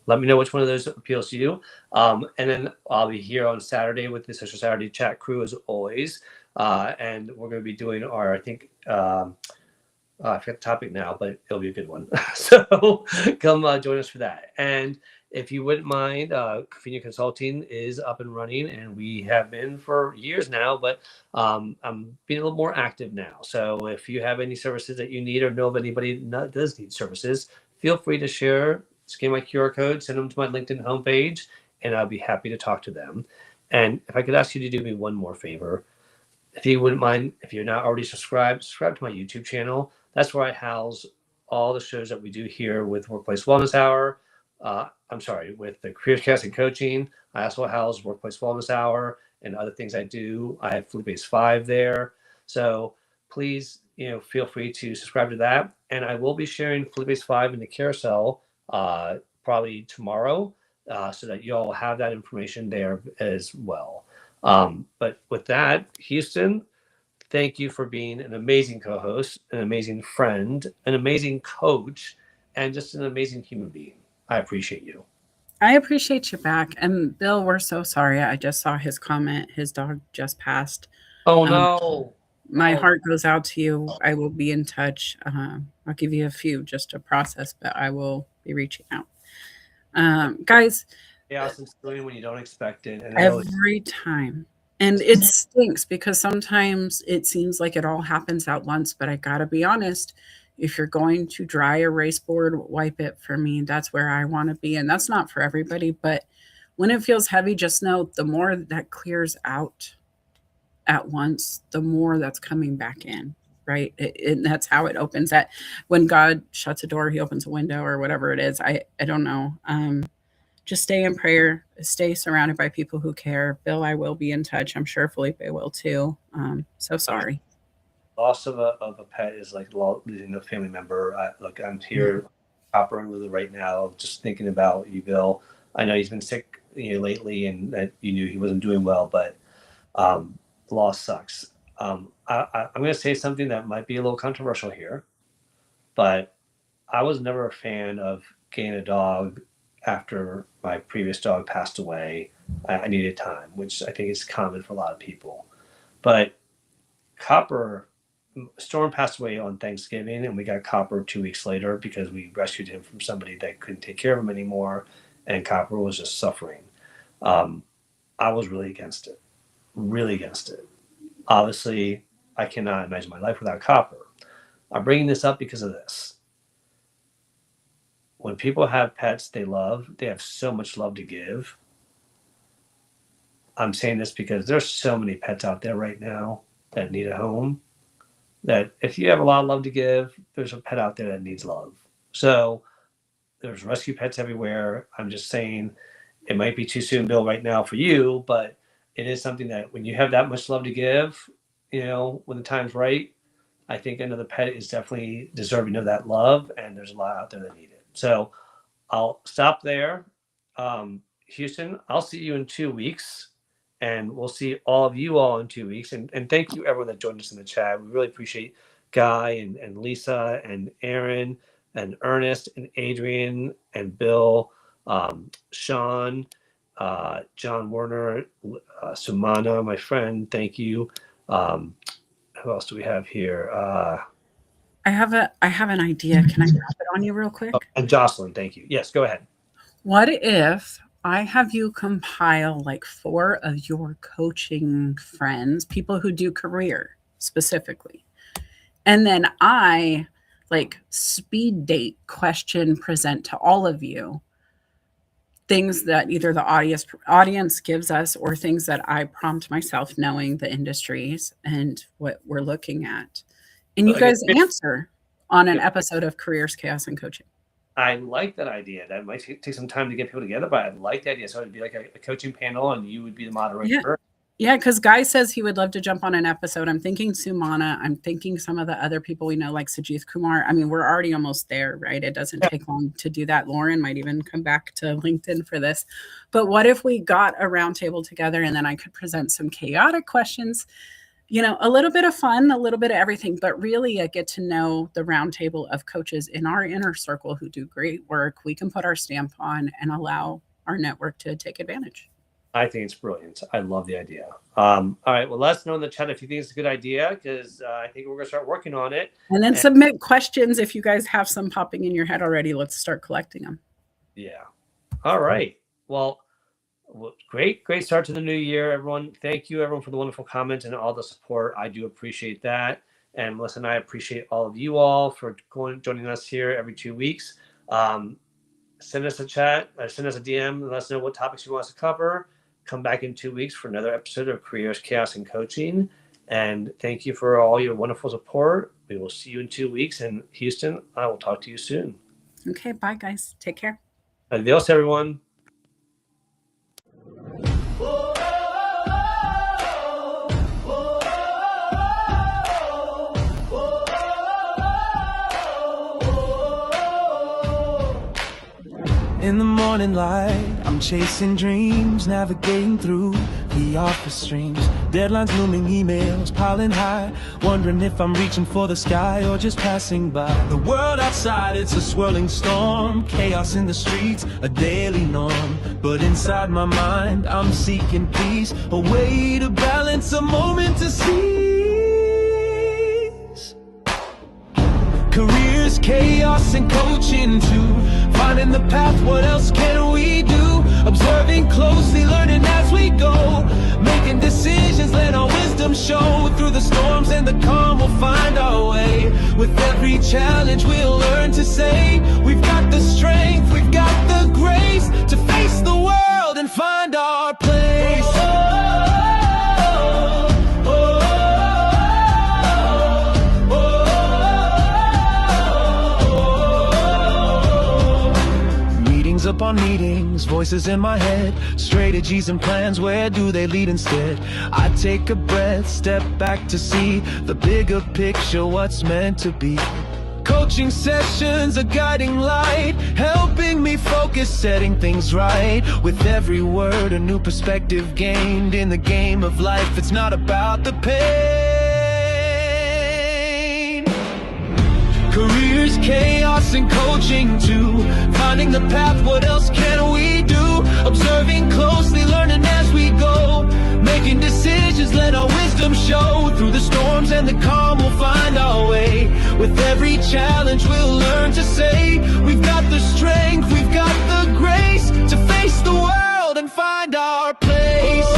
Let me know which one of those appeals to you. And then I'll be here on Saturday with the Social Saturday chat crew as always. And we're going to be doing our, I think, I forget the topic now, but it'll be a good one. So come join us for that. And if you wouldn't mind, Convenient Consulting is up and running, and we have been for years now, but I'm being a little more active now. So if you have any services that you need or know of anybody that does need services, feel free to share, scan my QR code, send them to my LinkedIn homepage, and I'll be happy to talk to them. And if I could ask you to do me one more favor, if you wouldn't mind, if you're not already subscribe to my YouTube channel. That's where I house all the shows that we do here with Workplace Wellness Hour. With the Careers and Coaching. I also house Workplace Wellness Hour and other things I do. I have Felipe's 5 there. So please, feel free to subscribe to that. And I will be sharing Felipe's 5 in the carousel probably tomorrow so that you all have that information there as well. But with that, Houston, thank you for being an amazing co-host, an amazing friend, an amazing coach, and just an amazing human being. I appreciate you. I appreciate you back. And Bill, we're so sorry. I just saw his comment. His dog just passed. Oh, no. My heart goes out to you. I will be in touch. I'll give you a few just to process, but I will be reaching out. Guys. Chaos ensuing when you don't expect it. And every time. And it stinks because sometimes it seems like it all happens at once, but I gotta be honest, if you're going to dry erase board, wipe it for me. That's where I want to be. And that's not for everybody, but when it feels heavy, just know the more that clears out at once, the more that's coming back in. right? And that's how it opens. That when God shuts a door, he opens a window or whatever it is. I don't know. Just stay in prayer, stay surrounded by people who care. Bill, I will be in touch. I'm sure Felipe will too. So sorry. Loss of a pet is like losing a family member. Look, I'm here operating with it right now, just thinking about you, Bill. I know he's been sick lately, and that you knew he wasn't doing well, but loss sucks. I'm going to say something that might be a little controversial here, but I was never a fan of getting a dog after my previous dog passed away. I needed time, which I think is common for a lot of people. But Storm passed away on Thanksgiving, and we got Copper 2 weeks later because we rescued him from somebody that couldn't take care of him anymore, and Copper was just suffering. I was really against it. Obviously, I cannot imagine my life without Copper. I'm bringing this up because of this. When people have pets they love, they have so much love to give. I'm saying this because there's so many pets out there right now that need a home, that if you have a lot of love to give, there's a pet out there that needs love. So there's rescue pets everywhere. I'm just saying it might be too soon, Bill, right now for you, but it is something that when you have that much love to give, when the time's right, I think another pet is definitely deserving of that love, and there's a lot out there that need it. So I'll stop there. Houston, I'll see you in 2 weeks, and we'll see all of you all in 2 weeks. And thank you, everyone that joined us in the chat. We really appreciate Guy and Lisa and Aaron and Ernest and Adrian and Bill, Sean, John Werner, Sumana, my friend. Thank you. Who else do we have here? I have an idea. Can I drop it on you real quick? And Jocelyn, thank you. Yes, go ahead. What if I have you compile like 4 of your coaching friends, people who do career specifically, and then I like speed date question present to all of you things that either the audience gives us or things that I prompt myself, knowing the industries and what we're looking at. And you guys answer on an episode of Careers, Chaos, and Coaching. I like that idea. That might take some time to get people together, but I like the idea. So it'd be like a coaching panel, and you would be the moderator. Yeah, because Guy says he would love to jump on an episode. I'm thinking Sumana. I'm thinking some of the other people we know, like Sajith Kumar. I mean, we're already almost there, right? It doesn't take long to do that. Lauren might even come back to LinkedIn for this. But what if we got a roundtable together, and then I could present some chaotic questions, a little bit of fun, a little bit of everything, but really I get to know the roundtable of coaches in our inner circle who do great work. We can put our stamp on and allow our network to take advantage. I think it's brilliant. I love the idea. All right. Well, let us know in the chat if you think it's a good idea, because I think we're going to start working on it. And then submit questions if you guys have some popping in your head already. Let's start collecting them. Yeah. All right. Well, great start to the new year, everyone. Thank you, everyone, for the wonderful comments and all the support. I do appreciate that. And Melissa and I appreciate all of you all for joining us here every 2 weeks. Send us a chat, or send us a DM, and let us know what topics you want us to cover. Come back in 2 weeks for another episode of Careers, Chaos, and Coaching. And thank you for all your wonderful support. We will see you in 2 weeks. And Houston, I will talk to you soon. Okay, bye, guys. Take care. Adios, everyone. In the morning light, I'm chasing dreams, navigating through the office streams. Deadlines looming, emails piling high, wondering if I'm reaching for the sky or just passing by. The world outside, it's a swirling storm, chaos in the streets, a daily norm. But inside my mind, I'm seeking peace, a way to balance, a moment to seize. Careers, chaos, and coaching too. Finding the path, what else can we do? Observing closely, learning as we go. Making decisions, let our wisdom show. Through the storms and the calm, we'll find our way. With every challenge, we'll learn to say, we've got the strength, we've got the grace to face the world and find our place. Oh, oh, oh, oh, oh. upon meetings, voices in my head, strategies and plans, where do they lead instead? I take a breath, step back to see the bigger picture, what's meant to be. Coaching sessions, a guiding light, helping me focus, setting things right. With every word, a new perspective gained. In the game of life, it's not about the pain. Careers, chaos, and coaching too. Finding the path, what else can we do? Observing closely, learning as we go. Making decisions, let our wisdom show. Through the storms and the calm, we'll find our way. With every challenge, we'll learn to say, we've got the strength, we've got the grace to face the world and find our place.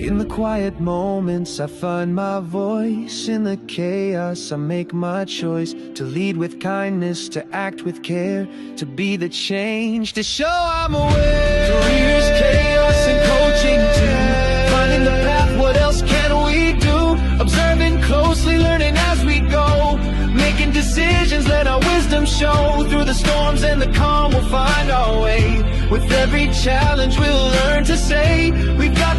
In the quiet moments, I find my voice. In the chaos, I make my choice to lead with kindness, to act with care, to be the change, to show I'm aware. Careers, chaos, and coaching too. Finding the path, what else can we do? Observing closely, learning as we go. Making decisions, let our wisdom show. Through the storms and the calm, we'll find our way. With every challenge, we'll learn to say, we've got